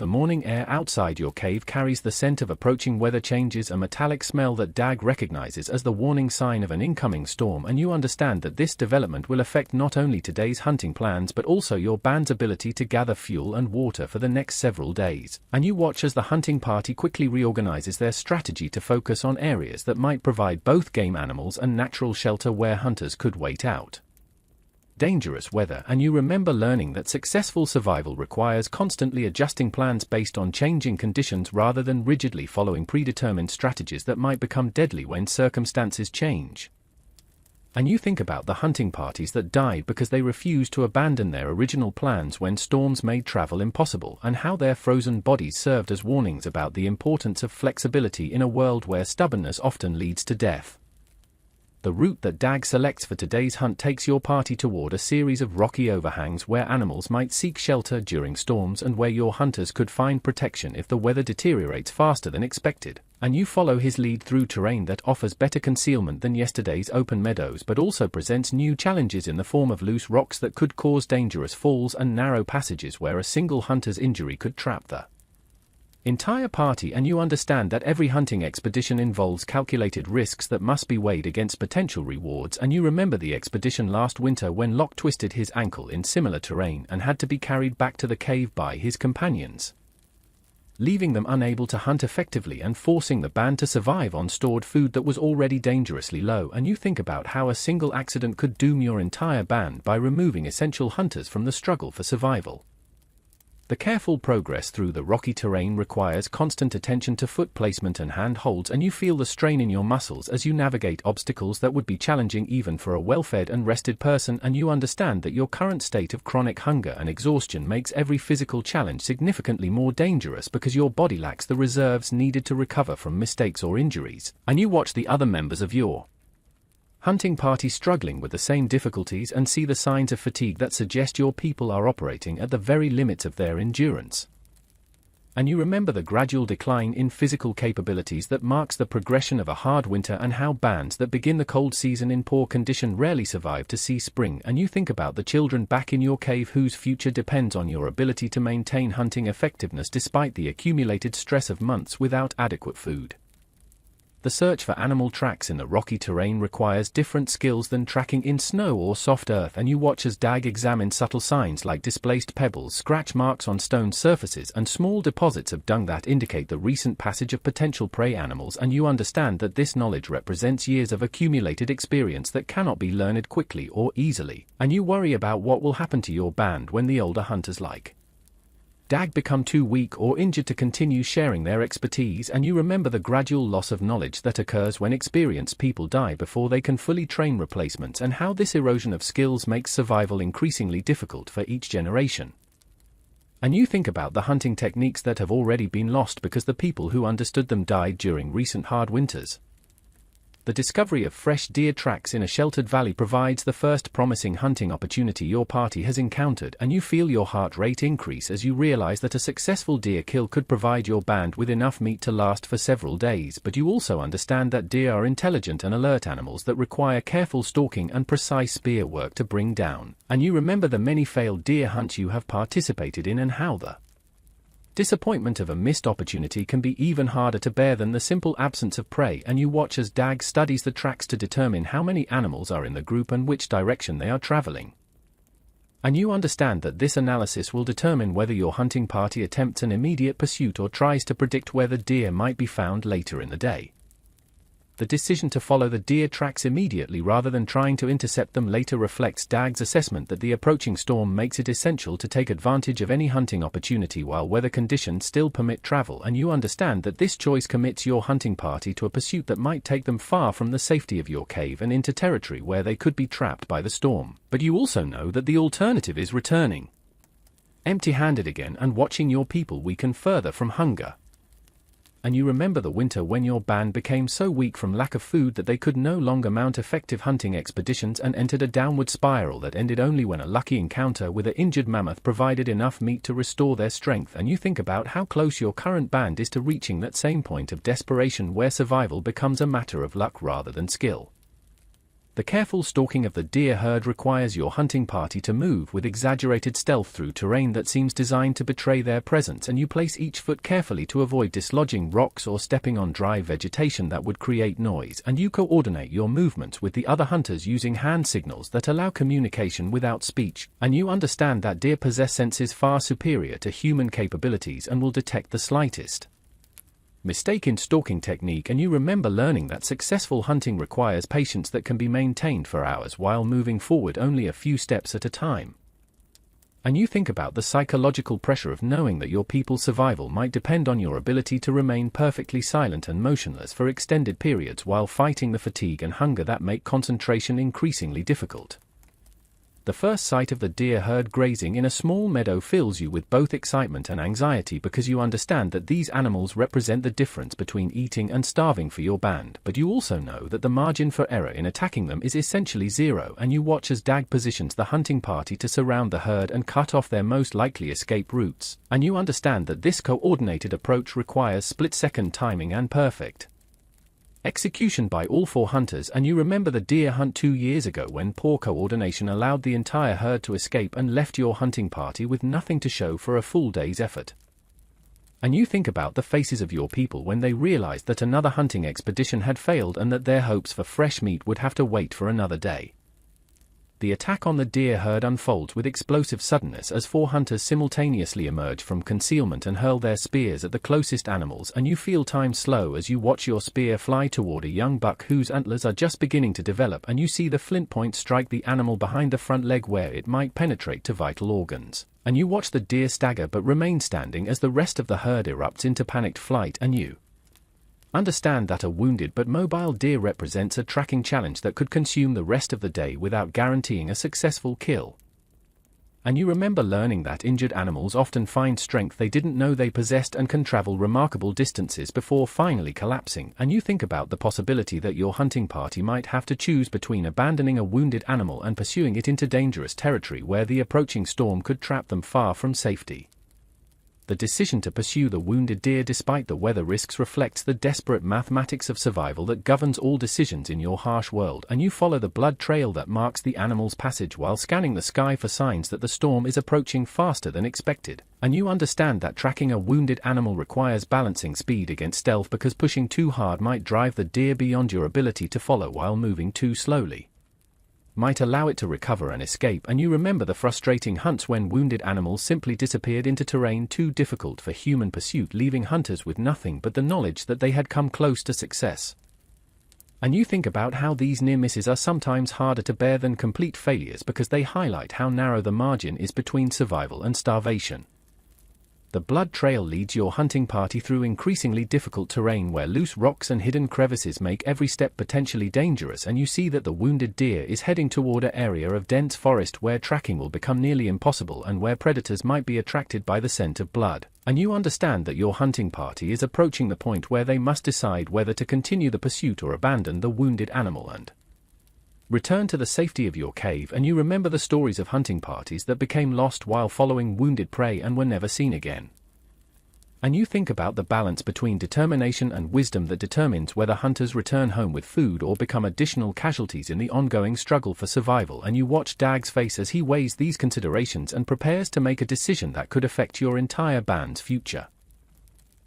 The morning air outside your cave carries the scent of approaching weather changes, a metallic smell that Dag recognizes as the warning sign of an incoming storm, and you understand that this development will affect not only today's hunting plans but also your band's ability to gather fuel and water for the next several days. And you watch as the hunting party quickly reorganizes their strategy to focus on areas that might provide both game animals and natural shelter where hunters could wait out dangerous weather, and you remember learning that successful survival requires constantly adjusting plans based on changing conditions rather than rigidly following predetermined strategies that might become deadly when circumstances change. And you think about the hunting parties that died because they refused to abandon their original plans when storms made travel impossible, and how their frozen bodies served as warnings about the importance of flexibility in a world where stubbornness often leads to death. The route that Dag selects for today's hunt takes your party toward a series of rocky overhangs where animals might seek shelter during storms and where your hunters could find protection if the weather deteriorates faster than expected. And you follow his lead through terrain that offers better concealment than yesterday's open meadows but also presents new challenges in the form of loose rocks that could cause dangerous falls and narrow passages where a single hunter's injury could trap the entire party. And you understand that every hunting expedition involves calculated risks that must be weighed against potential rewards, and you remember the expedition last winter when Locke twisted his ankle in similar terrain and had to be carried back to the cave by his companions, leaving them unable to hunt effectively and forcing the band to survive on stored food that was already dangerously low. And you think about how a single accident could doom your entire band by removing essential hunters from the struggle for survival. The careful progress through the rocky terrain requires constant attention to foot placement and hand holds, and you feel the strain in your muscles as you navigate obstacles that would be challenging even for a well-fed and rested person. And you understand that your current state of chronic hunger and exhaustion makes every physical challenge significantly more dangerous because your body lacks the reserves needed to recover from mistakes or injuries. And you watch the other members of your hunting party struggling with the same difficulties and see the signs of fatigue that suggest your people are operating at the very limits of their endurance. And you remember the gradual decline in physical capabilities that marks the progression of a hard winter, and how bands that begin the cold season in poor condition rarely survive to see spring. And you think about the children back in your cave whose future depends on your ability to maintain hunting effectiveness despite the accumulated stress of months without adequate food. The search for animal tracks in the rocky terrain requires different skills than tracking in snow or soft earth, and you watch as Dag examines subtle signs like displaced pebbles, scratch marks on stone surfaces, and small deposits of dung that indicate the recent passage of potential prey animals. And you understand that this knowledge represents years of accumulated experience that cannot be learned quickly or easily. And you worry about what will happen to your band when the older hunters like Dag become too weak or injured to continue sharing their expertise. And you remember the gradual loss of knowledge that occurs when experienced people die before they can fully train replacements, and how this erosion of skills makes survival increasingly difficult for each generation. And you think about the hunting techniques that have already been lost because the people who understood them died during recent hard winters. The discovery of fresh deer tracks in a sheltered valley provides the first promising hunting opportunity your party has encountered, and you feel your heart rate increase as you realize that a successful deer kill could provide your band with enough meat to last for several days. But you also understand that deer are intelligent and alert animals that require careful stalking and precise spear work to bring down. And you remember the many failed deer hunts you have participated in, and how the disappointment of a missed opportunity can be even harder to bear than the simple absence of prey. And you watch as Dag studies the tracks to determine how many animals are in the group and which direction they are traveling. And you understand that this analysis will determine whether your hunting party attempts an immediate pursuit or tries to predict where the deer might be found later in the day. The decision to follow the deer tracks immediately rather than trying to intercept them later reflects DAG's assessment that the approaching storm makes it essential to take advantage of any hunting opportunity while weather conditions still permit travel, and you understand that this choice commits your hunting party to a pursuit that might take them far from the safety of your cave and into territory where they could be trapped by the storm. But you also know that the alternative is returning empty-handed again and watching your people weaken further from hunger. And you remember the winter when your band became so weak from lack of food that they could no longer mount effective hunting expeditions and entered a downward spiral that ended only when a lucky encounter with an injured mammoth provided enough meat to restore their strength. And you think about how close your current band is to reaching that same point of desperation where survival becomes a matter of luck rather than skill. The careful stalking of the deer herd requires your hunting party to move with exaggerated stealth through terrain that seems designed to betray their presence, and you place each foot carefully to avoid dislodging rocks or stepping on dry vegetation that would create noise, and you coordinate your movements with the other hunters using hand signals that allow communication without speech, and you understand that deer possess senses far superior to human capabilities and will detect the slightest mistake in stalking technique, and you remember learning that successful hunting requires patience that can be maintained for hours while moving forward only a few steps at a time. And you think about the psychological pressure of knowing that your people's survival might depend on your ability to remain perfectly silent and motionless for extended periods while fighting the fatigue and hunger that make concentration increasingly difficult. The first sight of the deer herd grazing in a small meadow fills you with both excitement and anxiety because you understand that these animals represent the difference between eating and starving for your band, but you also know that the margin for error in attacking them is essentially zero, and you watch as DAG positions the hunting party to surround the herd and cut off their most likely escape routes, and you understand that this coordinated approach requires split-second timing and perfect execution by all four hunters. And you remember the deer hunt 2 years ago when poor coordination allowed the entire herd to escape and left your hunting party with nothing to show for a full day's effort. And you think about the faces of your people when they realized that another hunting expedition had failed and that their hopes for fresh meat would have to wait for another day. The attack on the deer herd unfolds with explosive suddenness as four hunters simultaneously emerge from concealment and hurl their spears at the closest animals, and you feel time slow as you watch your spear fly toward a young buck whose antlers are just beginning to develop, and you see the flint point strike the animal behind the front leg where it might penetrate to vital organs. And you watch the deer stagger but remain standing as the rest of the herd erupts into panicked flight, and you understand that a wounded but mobile deer represents a tracking challenge that could consume the rest of the day without guaranteeing a successful kill. And you remember learning that injured animals often find strength they didn't know they possessed and can travel remarkable distances before finally collapsing, and you think about the possibility that your hunting party might have to choose between abandoning a wounded animal and pursuing it into dangerous territory where the approaching storm could trap them far from safety. The decision to pursue the wounded deer despite the weather risks reflects the desperate mathematics of survival that governs all decisions in your harsh world, and you follow the blood trail that marks the animal's passage while scanning the sky for signs that the storm is approaching faster than expected. And you understand that tracking a wounded animal requires balancing speed against stealth because pushing too hard might drive the deer beyond your ability to follow, while moving too slowly might allow it to recover and escape. And you remember the frustrating hunts when wounded animals simply disappeared into terrain too difficult for human pursuit, leaving hunters with nothing but the knowledge that they had come close to success. And you think about how these near misses are sometimes harder to bear than complete failures because they highlight how narrow the margin is between survival and starvation. The blood trail leads your hunting party through increasingly difficult terrain where loose rocks and hidden crevices make every step potentially dangerous, and you see that the wounded deer is heading toward an area of dense forest where tracking will become nearly impossible and where predators might be attracted by the scent of blood. And you understand that your hunting party is approaching the point where they must decide whether to continue the pursuit or abandon the wounded animal and return to the safety of your cave. And you remember the stories of hunting parties that became lost while following wounded prey and were never seen again. And you think about the balance between determination and wisdom that determines whether hunters return home with food or become additional casualties in the ongoing struggle for survival. And you watch Dag's face as he weighs these considerations and prepares to make a decision that could affect your entire band's future.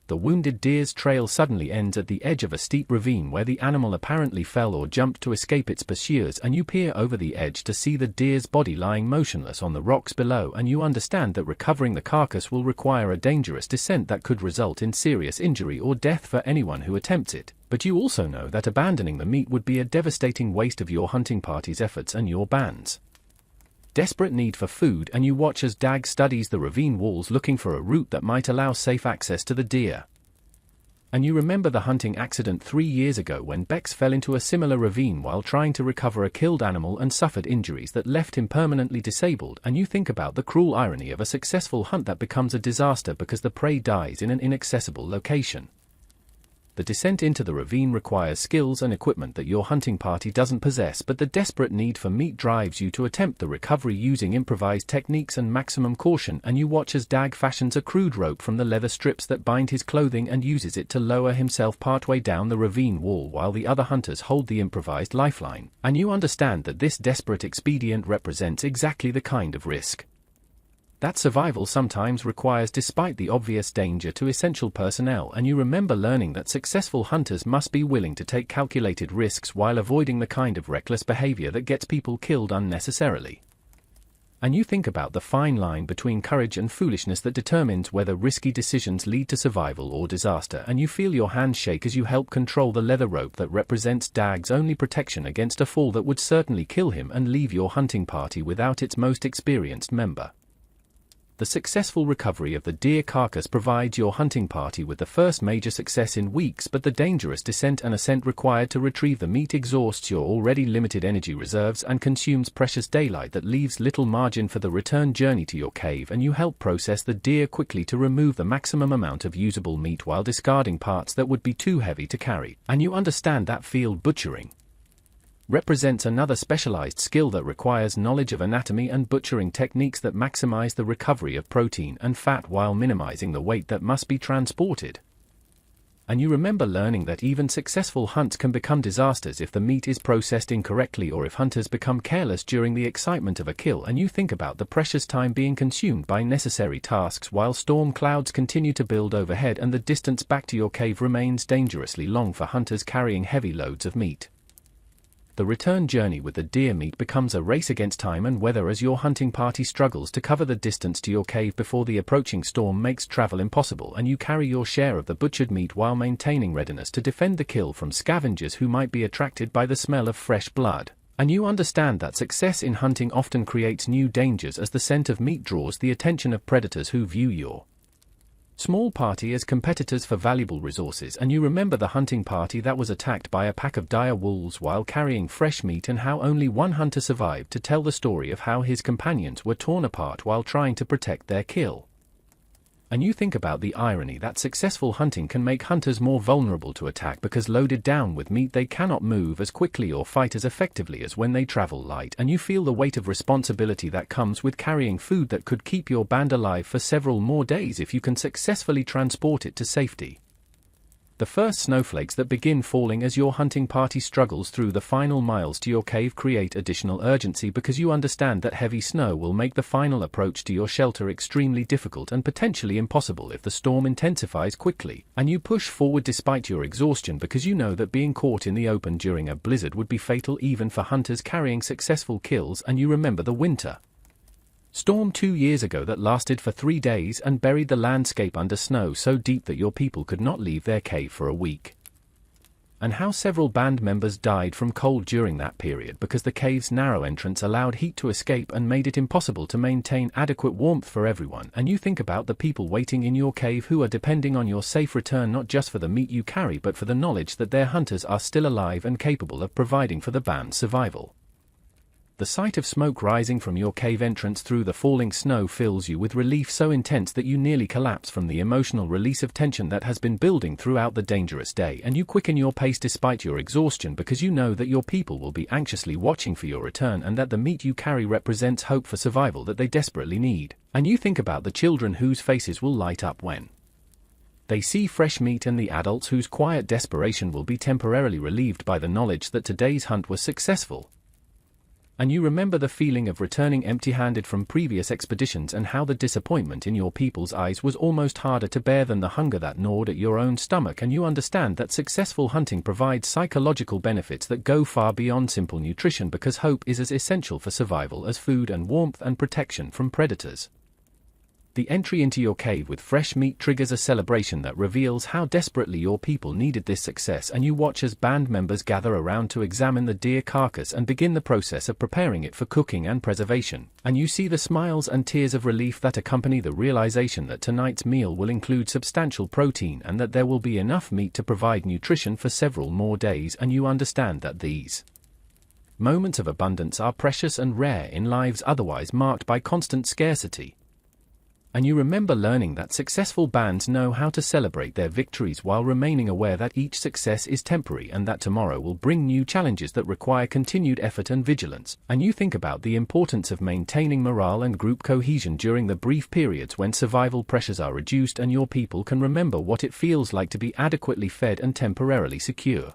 The wounded deer's trail suddenly ends at the edge of a steep ravine where the animal apparently fell or jumped to escape its pursuers, and you peer over the edge to see the deer's body lying motionless on the rocks below, and you understand that recovering the carcass will require a dangerous descent that could result in serious injury or death for anyone who attempts it. But you also know that abandoning the meat would be a devastating waste of your hunting party's efforts and your band's desperate need for food, and you watch as Dag studies the ravine walls looking for a route that might allow safe access to the deer. And you remember the hunting accident 3 years ago when Bex fell into a similar ravine while trying to recover a killed animal and suffered injuries that left him permanently disabled, and you think about the cruel irony of a successful hunt that becomes a disaster because the prey dies in an inaccessible location. The descent into the ravine requires skills and equipment that your hunting party doesn't possess, but the desperate need for meat drives you to attempt the recovery using improvised techniques and maximum caution, and you watch as Dag fashions a crude rope from the leather strips that bind his clothing and uses it to lower himself partway down the ravine wall while the other hunters hold the improvised lifeline, and you understand that this desperate expedient represents exactly the kind of risk that survival sometimes requires despite the obvious danger to essential personnel, and you remember learning that successful hunters must be willing to take calculated risks while avoiding the kind of reckless behavior that gets people killed unnecessarily. And you think about the fine line between courage and foolishness that determines whether risky decisions lead to survival or disaster, and you feel your hands shake as you help control the leather rope that represents Dag's only protection against a fall that would certainly kill him and leave your hunting party without its most experienced member. The successful recovery of the deer carcass provides your hunting party with the first major success in weeks, but the dangerous descent and ascent required to retrieve the meat exhausts your already limited energy reserves and consumes precious daylight that leaves little margin for the return journey to your cave, and you help process the deer quickly to remove the maximum amount of usable meat while discarding parts that would be too heavy to carry, and you understand that field butchering represents another specialized skill that requires knowledge of anatomy and butchering techniques that maximize the recovery of protein and fat while minimizing the weight that must be transported. And you remember learning that even successful hunts can become disasters if the meat is processed incorrectly or if hunters become careless during the excitement of a kill, and you think about the precious time being consumed by necessary tasks while storm clouds continue to build overhead and the distance back to your cave remains dangerously long for hunters carrying heavy loads of meat. The return journey with the deer meat becomes a race against time and weather as your hunting party struggles to cover the distance to your cave before the approaching storm makes travel impossible, and you carry your share of the butchered meat while maintaining readiness to defend the kill from scavengers who might be attracted by the smell of fresh blood. And you understand that success in hunting often creates new dangers as the scent of meat draws the attention of predators who view your small party as competitors for valuable resources, and you remember the hunting party that was attacked by a pack of dire wolves while carrying fresh meat and how only one hunter survived to tell the story of how his companions were torn apart while trying to protect their kill. And you think about the irony that successful hunting can make hunters more vulnerable to attack because loaded down with meat they cannot move as quickly or fight as effectively as when they travel light, and you feel the weight of responsibility that comes with carrying food that could keep your band alive for several more days if you can successfully transport it to safety. The first snowflakes that begin falling as your hunting party struggles through the final miles to your cave create additional urgency because you understand that heavy snow will make the final approach to your shelter extremely difficult and potentially impossible if the storm intensifies quickly, and you push forward despite your exhaustion because you know that being caught in the open during a blizzard would be fatal even for hunters carrying successful kills, and you remember the winter storm 2 years ago that lasted for 3 days and buried the landscape under snow so deep that your people could not leave their cave for a week. And how several band members died from cold during that period because the cave's narrow entrance allowed heat to escape and made it impossible to maintain adequate warmth for everyone. And you think about the people waiting in your cave who are depending on your safe return not just for the meat you carry but for the knowledge that their hunters are still alive and capable of providing for the band's survival. The sight of smoke rising from your cave entrance through the falling snow fills you with relief so intense that you nearly collapse from the emotional release of tension that has been building throughout the dangerous day, and you quicken your pace despite your exhaustion because you know that your people will be anxiously watching for your return and that the meat you carry represents hope for survival that they desperately need. And you think about the children whose faces will light up when they see fresh meat and the adults whose quiet desperation will be temporarily relieved by the knowledge that today's hunt was successful. And you remember the feeling of returning empty-handed from previous expeditions and how the disappointment in your people's eyes was almost harder to bear than the hunger that gnawed at your own stomach, and you understand that successful hunting provides psychological benefits that go far beyond simple nutrition, because hope is as essential for survival as food and warmth and protection from predators. The entry into your cave with fresh meat triggers a celebration that reveals how desperately your people needed this success, and you watch as band members gather around to examine the deer carcass and begin the process of preparing it for cooking and preservation. And you see the smiles and tears of relief that accompany the realization that tonight's meal will include substantial protein and that there will be enough meat to provide nutrition for several more days, and you understand that these moments of abundance are precious and rare in lives otherwise marked by constant scarcity. And you remember learning that successful bands know how to celebrate their victories while remaining aware that each success is temporary and that tomorrow will bring new challenges that require continued effort and vigilance. And you think about the importance of maintaining morale and group cohesion during the brief periods when survival pressures are reduced and your people can remember what it feels like to be adequately fed and temporarily secure.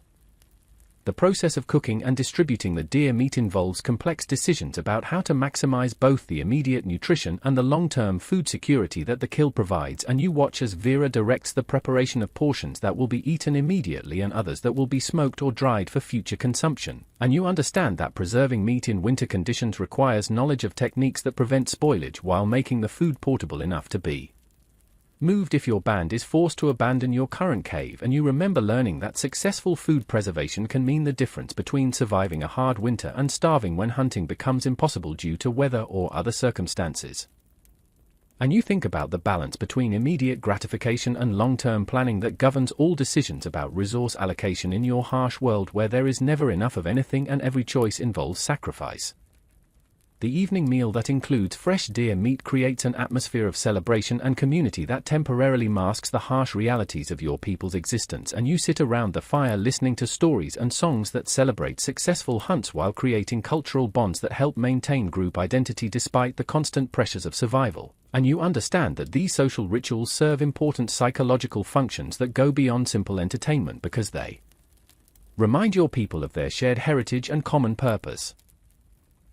The process of cooking and distributing the deer meat involves complex decisions about how to maximize both the immediate nutrition and the long-term food security that the kill provides, and you watch as Vera directs the preparation of portions that will be eaten immediately and others that will be smoked or dried for future consumption. And you understand that preserving meat in winter conditions requires knowledge of techniques that prevent spoilage while making the food portable enough to be moved if your band is forced to abandon your current cave. And you remember learning that successful food preservation can mean the difference between surviving a hard winter and starving when hunting becomes impossible due to weather or other circumstances. And you think about the balance between immediate gratification and long-term planning that governs all decisions about resource allocation in your harsh world where there is never enough of anything and every choice involves sacrifice. The evening meal that includes fresh deer meat creates an atmosphere of celebration and community that temporarily masks the harsh realities of your people's existence, and you sit around the fire listening to stories and songs that celebrate successful hunts while creating cultural bonds that help maintain group identity despite the constant pressures of survival. And you understand that these social rituals serve important psychological functions that go beyond simple entertainment because they remind your people of their shared heritage and common purpose.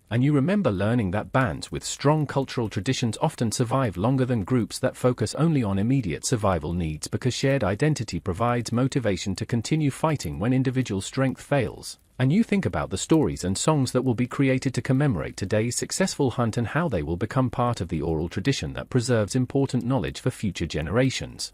And you remember learning that bands with strong cultural traditions often survive longer than groups that focus only on immediate survival needs because shared identity provides motivation to continue fighting when individual strength fails. And you think about the stories and songs that will be created to commemorate today's successful hunt and how they will become part of the oral tradition that preserves important knowledge for future generations.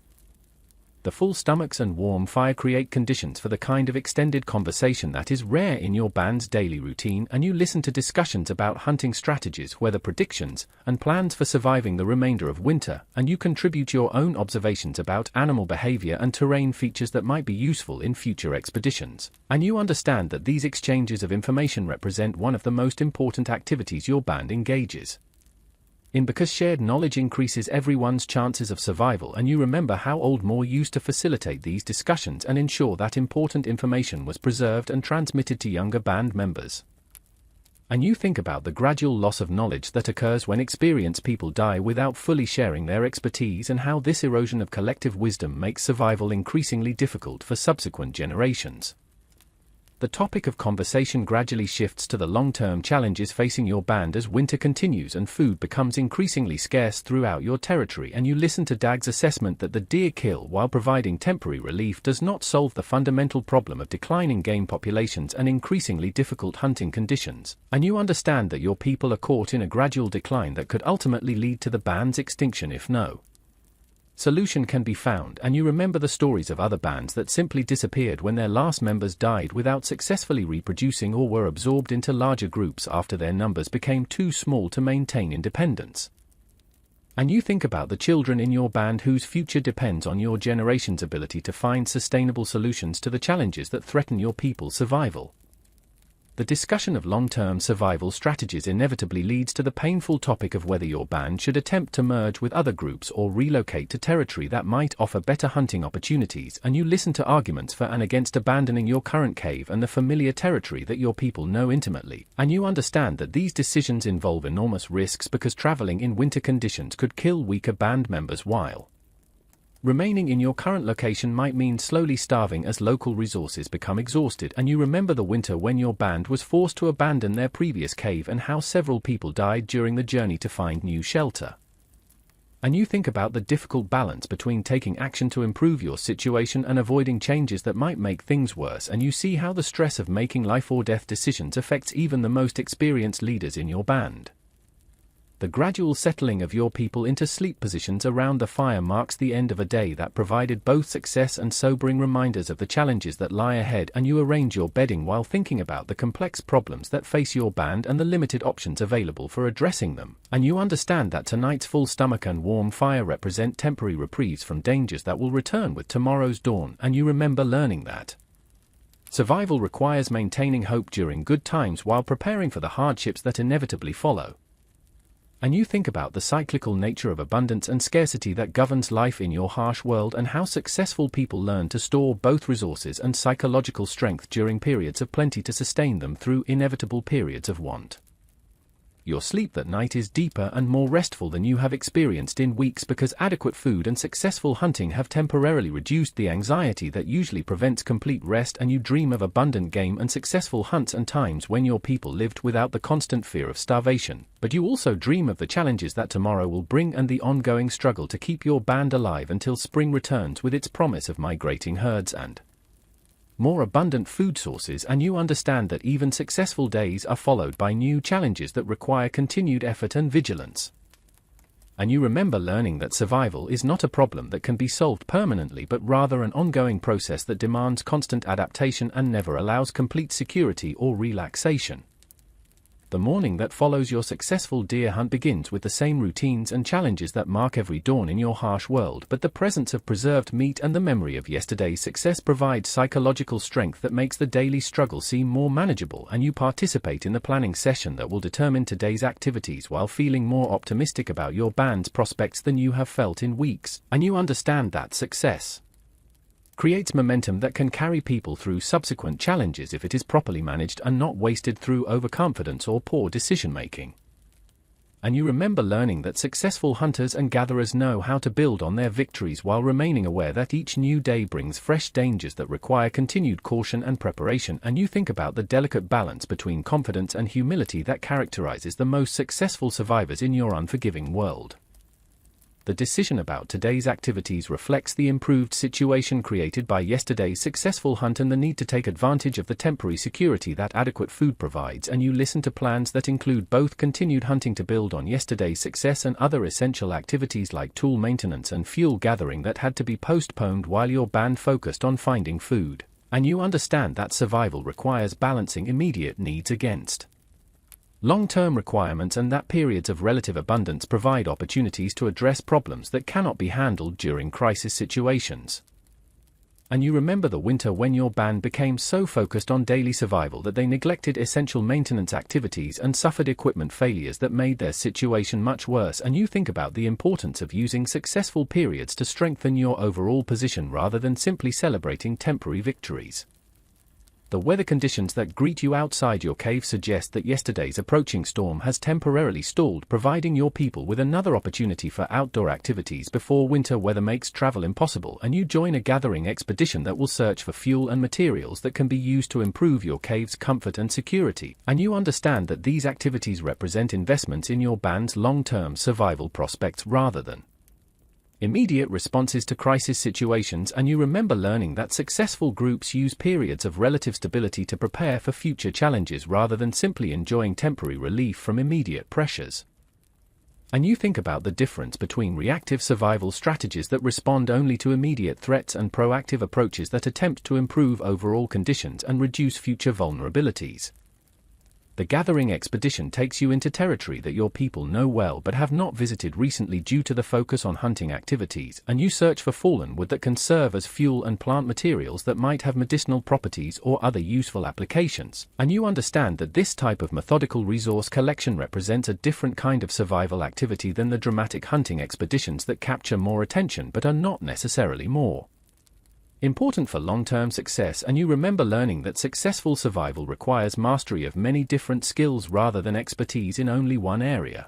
The full stomachs and warm fire create conditions for the kind of extended conversation that is rare in your band's daily routine, and you listen to discussions about hunting strategies, weather predictions, and plans for surviving the remainder of winter, and you contribute your own observations about animal behavior and terrain features that might be useful in future expeditions. And you understand that these exchanges of information represent one of the most important activities your band engages in because shared knowledge increases everyone's chances of survival, and you remember how Old Moore used to facilitate these discussions and ensure that important information was preserved and transmitted to younger band members. And you think about the gradual loss of knowledge that occurs when experienced people die without fully sharing their expertise and how this erosion of collective wisdom makes survival increasingly difficult for subsequent generations. The topic of conversation gradually shifts to the long-term challenges facing your band as winter continues and food becomes increasingly scarce throughout your territory, and you listen to Dag's assessment that the deer kill, while providing temporary relief, does not solve the fundamental problem of declining game populations and increasingly difficult hunting conditions, and you understand that your people are caught in a gradual decline that could ultimately lead to the band's extinction if no solution can be found. And you remember the stories of other bands that simply disappeared when their last members died without successfully reproducing or were absorbed into larger groups after their numbers became too small to maintain independence. And you think about the children in your band whose future depends on your generation's ability to find sustainable solutions to the challenges that threaten your people's survival. The discussion of long-term survival strategies inevitably leads to the painful topic of whether your band should attempt to merge with other groups or relocate to territory that might offer better hunting opportunities, and you listen to arguments for and against abandoning your current cave and the familiar territory that your people know intimately, and you understand that these decisions involve enormous risks because traveling in winter conditions could kill weaker band members while Remaining in your current location might mean slowly starving as local resources become exhausted, and you remember the winter when your band was forced to abandon their previous cave and how several people died during the journey to find new shelter. And you think about the difficult balance between taking action to improve your situation and avoiding changes that might make things worse, and you see how the stress of making life or death decisions affects even the most experienced leaders in your band. The gradual settling of your people into sleep positions around the fire marks the end of a day that provided both success and sobering reminders of the challenges that lie ahead, and you arrange your bedding while thinking about the complex problems that face your band and the limited options available for addressing them. And you understand that tonight's full stomach and warm fire represent temporary reprieves from dangers that will return with tomorrow's dawn, and you remember learning that survival requires maintaining hope during good times while preparing for the hardships that inevitably follow. And you think about the cyclical nature of abundance and scarcity that governs life in your harsh world, and how successful people learn to store both resources and psychological strength during periods of plenty to sustain them through inevitable periods of want. Your sleep that night is deeper and more restful than you have experienced in weeks, because adequate food and successful hunting have temporarily reduced the anxiety that usually prevents complete rest, and you dream of abundant game and successful hunts and times when your people lived without the constant fear of starvation. But you also dream of the challenges that tomorrow will bring and the ongoing struggle to keep your band alive until spring returns with its promise of migrating herds and more abundant food sources, and you understand that even successful days are followed by new challenges that require continued effort and vigilance. And you remember learning that survival is not a problem that can be solved permanently, but rather an ongoing process that demands constant adaptation and never allows complete security or relaxation. The morning that follows your successful deer hunt begins with the same routines and challenges that mark every dawn in your harsh world, but the presence of preserved meat and the memory of yesterday's success provides psychological strength that makes the daily struggle seem more manageable, and you participate in the planning session that will determine today's activities while feeling more optimistic about your band's prospects than you have felt in weeks, and you understand that success creates momentum that can carry people through subsequent challenges if it is properly managed and not wasted through overconfidence or poor decision-making. And you remember learning that successful hunters and gatherers know how to build on their victories while remaining aware that each new day brings fresh dangers that require continued caution and preparation, and you think about the delicate balance between confidence and humility that characterizes the most successful survivors in your unforgiving world. The decision about today's activities reflects the improved situation created by yesterday's successful hunt and the need to take advantage of the temporary security that adequate food provides, and you listen to plans that include both continued hunting to build on yesterday's success and other essential activities like tool maintenance and fuel gathering that had to be postponed while your band focused on finding food. And you understand that survival requires balancing immediate needs against long-term requirements, and that periods of relative abundance provide opportunities to address problems that cannot be handled during crisis situations. And you remember the winter when your band became so focused on daily survival that they neglected essential maintenance activities and suffered equipment failures that made their situation much worse, and you think about the importance of using successful periods to strengthen your overall position rather than simply celebrating temporary victories. The weather conditions that greet you outside your cave suggest that yesterday's approaching storm has temporarily stalled, providing your people with another opportunity for outdoor activities before winter weather makes travel impossible, and you join a gathering expedition that will search for fuel and materials that can be used to improve your cave's comfort and security, and you understand that these activities represent investments in your band's long-term survival prospects rather than immediate responses to crisis situations, and you remember learning that successful groups use periods of relative stability to prepare for future challenges rather than simply enjoying temporary relief from immediate pressures. And you think about the difference between reactive survival strategies that respond only to immediate threats and proactive approaches that attempt to improve overall conditions and reduce future vulnerabilities. The gathering expedition takes you into territory that your people know well but have not visited recently due to the focus on hunting activities, and you search for fallen wood that can serve as fuel and plant materials that might have medicinal properties or other useful applications, and you understand that this type of methodical resource collection represents a different kind of survival activity than the dramatic hunting expeditions that capture more attention but are not necessarily more important for long-term success, and you remember learning that successful survival requires mastery of many different skills rather than expertise in only one area.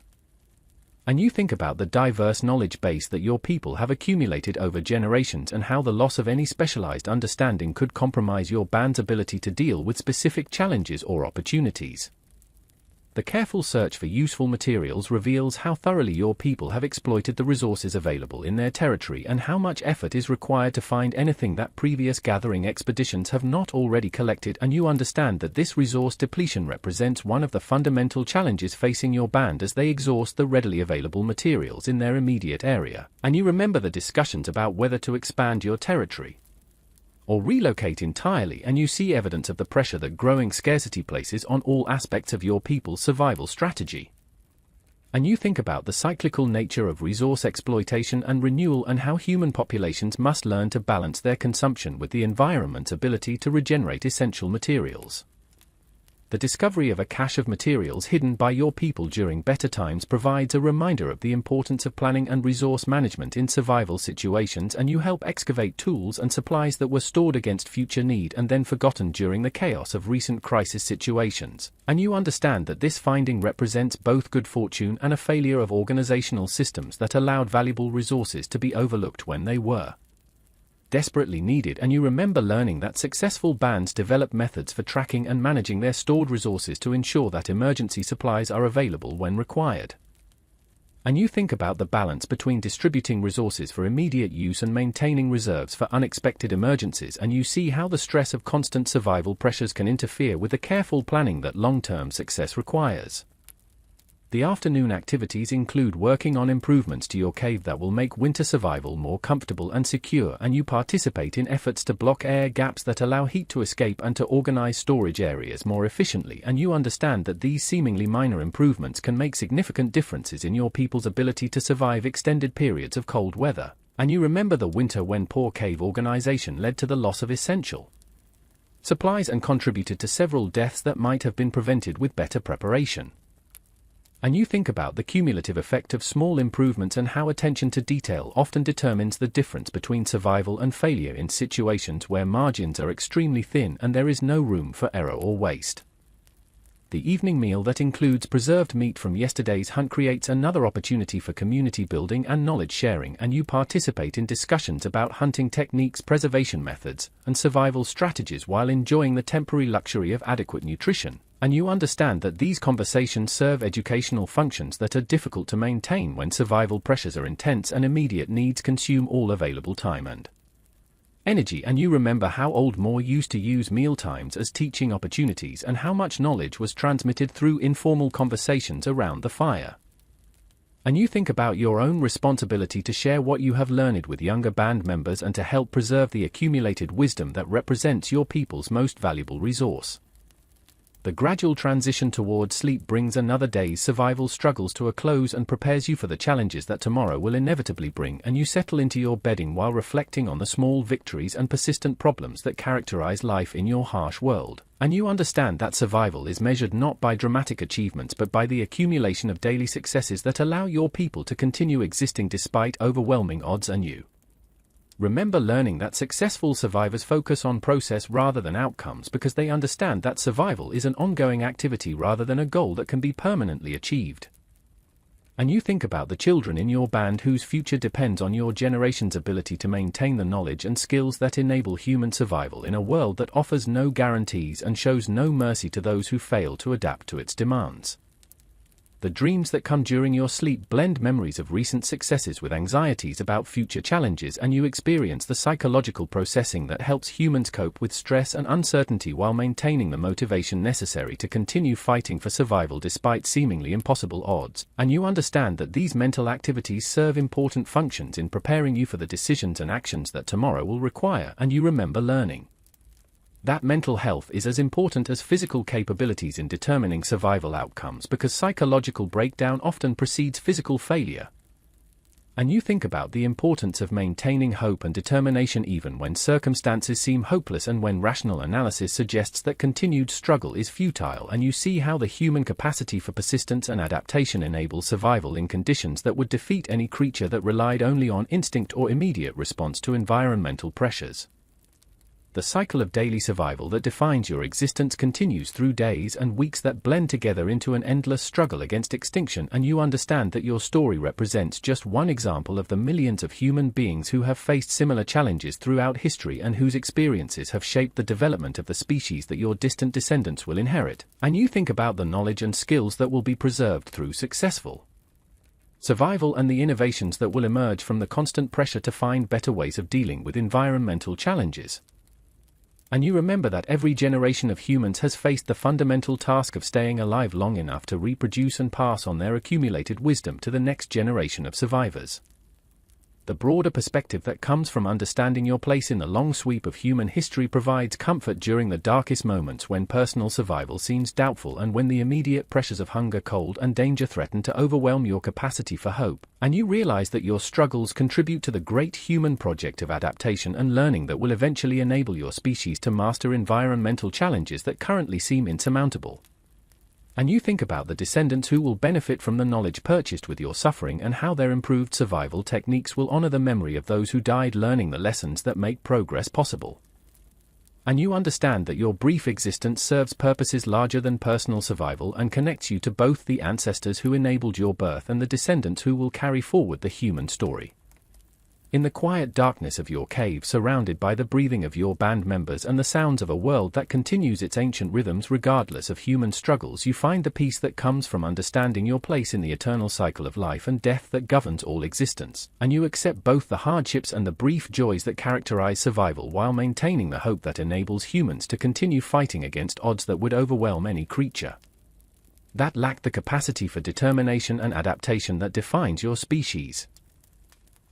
And you think about the diverse knowledge base that your people have accumulated over generations and how the loss of any specialized understanding could compromise your band's ability to deal with specific challenges or opportunities. The careful search for useful materials reveals how thoroughly your people have exploited the resources available in their territory and how much effort is required to find anything that previous gathering expeditions have not already collected, and you understand that this resource depletion represents one of the fundamental challenges facing your band as they exhaust the readily available materials in their immediate area, and you remember the discussions about whether to expand your territory or relocate entirely, and you see evidence of the pressure that growing scarcity places on all aspects of your people's survival strategy. And you think about the cyclical nature of resource exploitation and renewal and how human populations must learn to balance their consumption with the environment's ability to regenerate essential materials. The discovery of a cache of materials hidden by your people during better times provides a reminder of the importance of planning and resource management in survival situations, and you help excavate tools and supplies that were stored against future need and then forgotten during the chaos of recent crisis situations. And you understand that this finding represents both good fortune and a failure of organizational systems that allowed valuable resources to be overlooked when they were desperately needed, and you remember learning that successful bands develop methods for tracking and managing their stored resources to ensure that emergency supplies are available when required. And you think about the balance between distributing resources for immediate use and maintaining reserves for unexpected emergencies, and you see how the stress of constant survival pressures can interfere with the careful planning that long-term success requires. The afternoon activities include working on improvements to your cave that will make winter survival more comfortable and secure, and you participate in efforts to block air gaps that allow heat to escape and to organize storage areas more efficiently, and you understand that these seemingly minor improvements can make significant differences in your people's ability to survive extended periods of cold weather. And you remember the winter when poor cave organization led to the loss of essential supplies and contributed to several deaths that might have been prevented with better preparation. And you think about the cumulative effect of small improvements and how attention to detail often determines the difference between survival and failure in situations where margins are extremely thin and there is no room for error or waste. The evening meal that includes preserved meat from yesterday's hunt creates another opportunity for community building and knowledge sharing, and you participate in discussions about hunting techniques, preservation methods, and survival strategies while enjoying the temporary luxury of adequate nutrition. And you understand that these conversations serve educational functions that are difficult to maintain when survival pressures are intense and immediate needs consume all available time and energy. And you remember how Old Moore used to use mealtimes as teaching opportunities and how much knowledge was transmitted through informal conversations around the fire. And you think about your own responsibility to share what you have learned with younger band members and to help preserve the accumulated wisdom that represents your people's most valuable resource. The gradual transition towards sleep brings another day's survival struggles to a close and prepares you for the challenges that tomorrow will inevitably bring, and you settle into your bedding while reflecting on the small victories and persistent problems that characterize life in your harsh world. And you understand that survival is measured not by dramatic achievements but by the accumulation of daily successes that allow your people to continue existing despite overwhelming odds. And you remember learning that successful survivors focus on process rather than outcomes because they understand that survival is an ongoing activity rather than a goal that can be permanently achieved. And you think about the children in your band whose future depends on your generation's ability to maintain the knowledge and skills that enable human survival in a world that offers no guarantees and shows no mercy to those who fail to adapt to its demands. The dreams that come during your sleep blend memories of recent successes with anxieties about future challenges, and you experience the psychological processing that helps humans cope with stress and uncertainty while maintaining the motivation necessary to continue fighting for survival despite seemingly impossible odds. And you understand that these mental activities serve important functions in preparing you for the decisions and actions that tomorrow will require, and you remember learning that mental health is as important as physical capabilities in determining survival outcomes because psychological breakdown often precedes physical failure. And you think about the importance of maintaining hope and determination even when circumstances seem hopeless and when rational analysis suggests that continued struggle is futile, and you see how the human capacity for persistence and adaptation enables survival in conditions that would defeat any creature that relied only on instinct or immediate response to environmental pressures. The cycle of daily survival that defines your existence continues through days and weeks that blend together into an endless struggle against extinction, and you understand that your story represents just one example of the millions of human beings who have faced similar challenges throughout history and whose experiences have shaped the development of the species that your distant descendants will inherit. And you think about the knowledge and skills that will be preserved through successful survival and the innovations that will emerge from the constant pressure to find better ways of dealing with environmental challenges. And you remember that every generation of humans has faced the fundamental task of staying alive long enough to reproduce and pass on their accumulated wisdom to the next generation of survivors. The broader perspective that comes from understanding your place in the long sweep of human history provides comfort during the darkest moments when personal survival seems doubtful and when the immediate pressures of hunger, cold, and danger threaten to overwhelm your capacity for hope. And you realize that your struggles contribute to the great human project of adaptation and learning that will eventually enable your species to master environmental challenges that currently seem insurmountable. And you think about the descendants who will benefit from the knowledge purchased with your suffering and how their improved survival techniques will honor the memory of those who died learning the lessons that make progress possible. And you understand that your brief existence serves purposes larger than personal survival and connects you to both the ancestors who enabled your birth and the descendants who will carry forward the human story. In the quiet darkness of your cave, surrounded by the breathing of your band members and the sounds of a world that continues its ancient rhythms regardless of human struggles, you find the peace that comes from understanding your place in the eternal cycle of life and death that governs all existence, and you accept both the hardships and the brief joys that characterize survival while maintaining the hope that enables humans to continue fighting against odds that would overwhelm any creature that lacked the capacity for determination and adaptation that defines your species.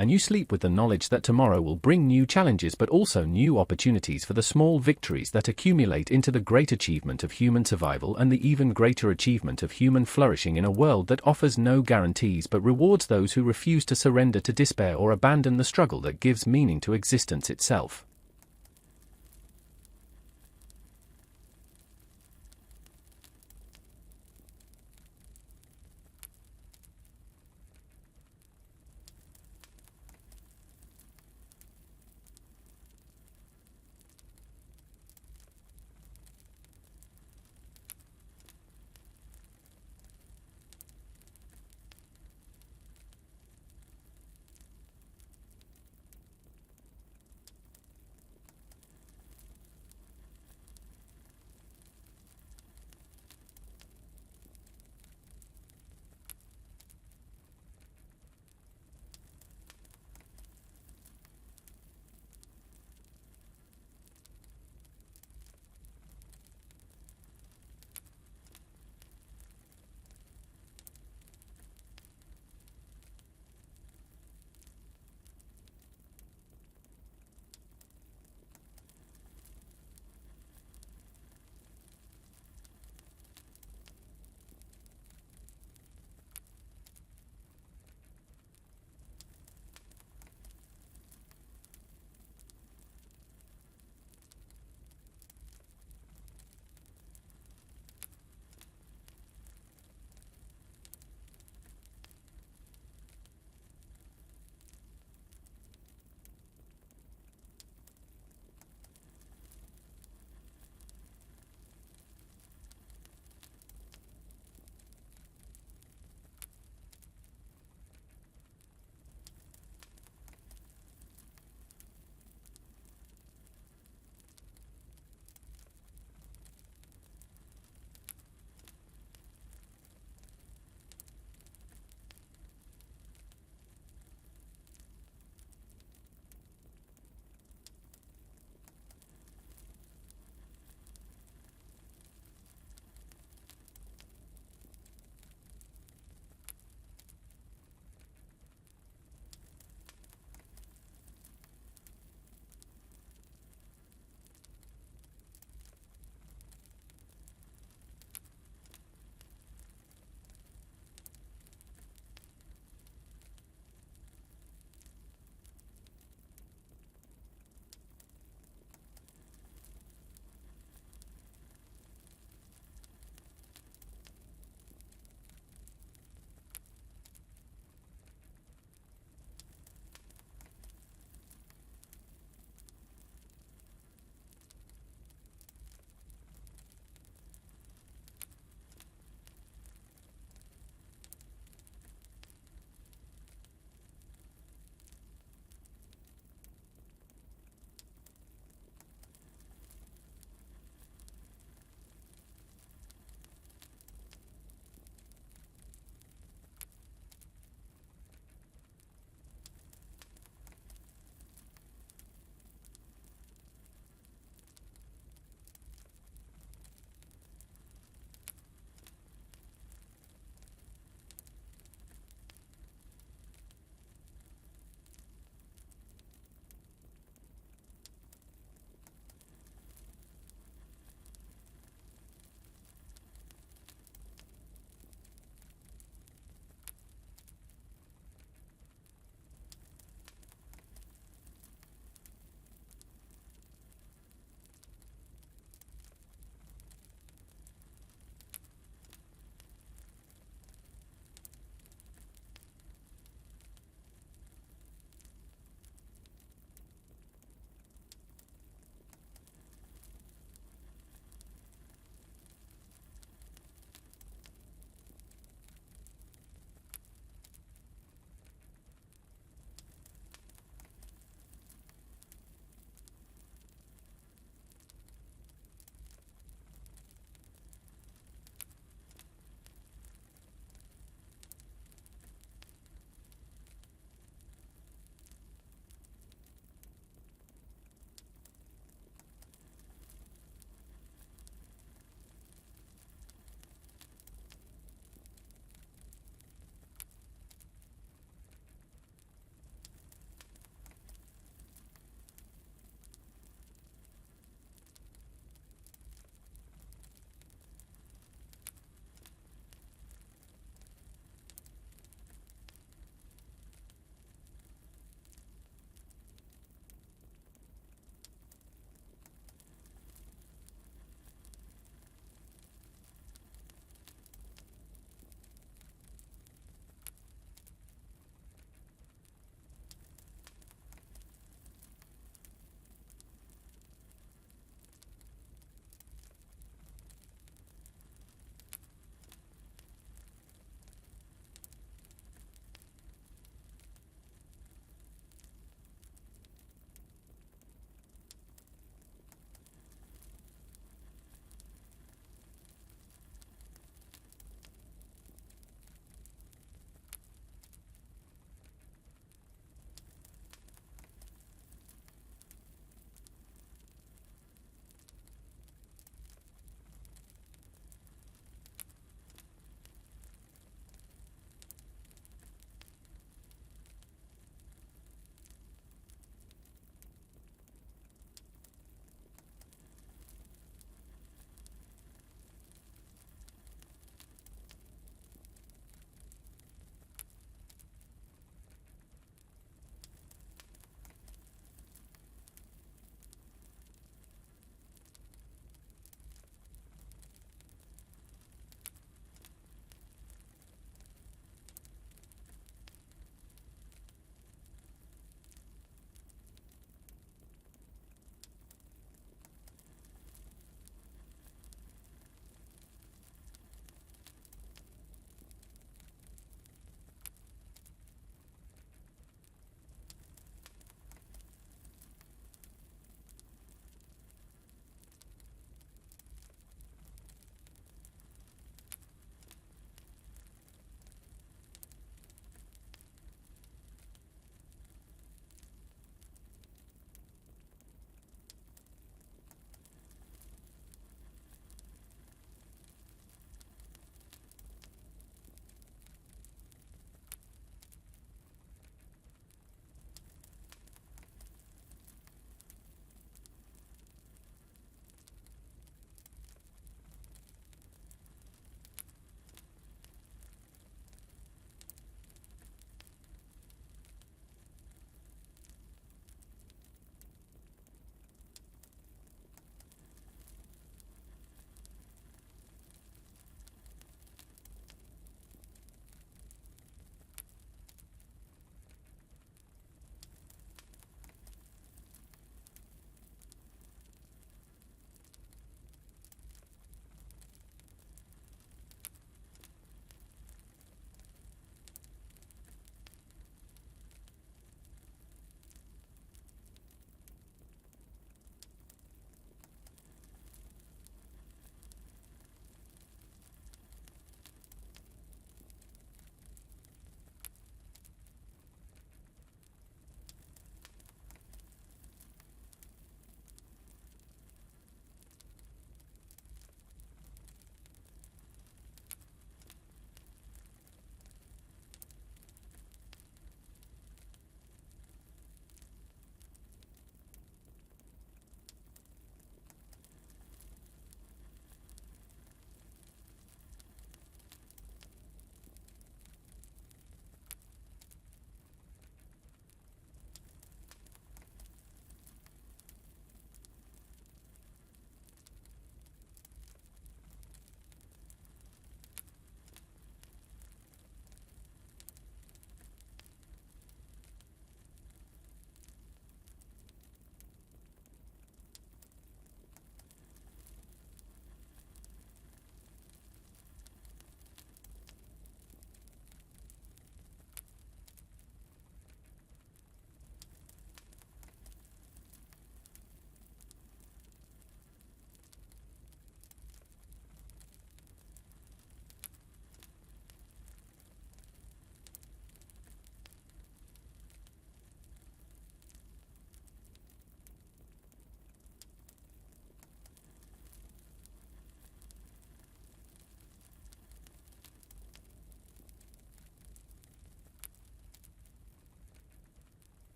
And you sleep with the knowledge that tomorrow will bring new challenges but also new opportunities for the small victories that accumulate into the great achievement of human survival and the even greater achievement of human flourishing in a world that offers no guarantees but rewards those who refuse to surrender to despair or abandon the struggle that gives meaning to existence itself.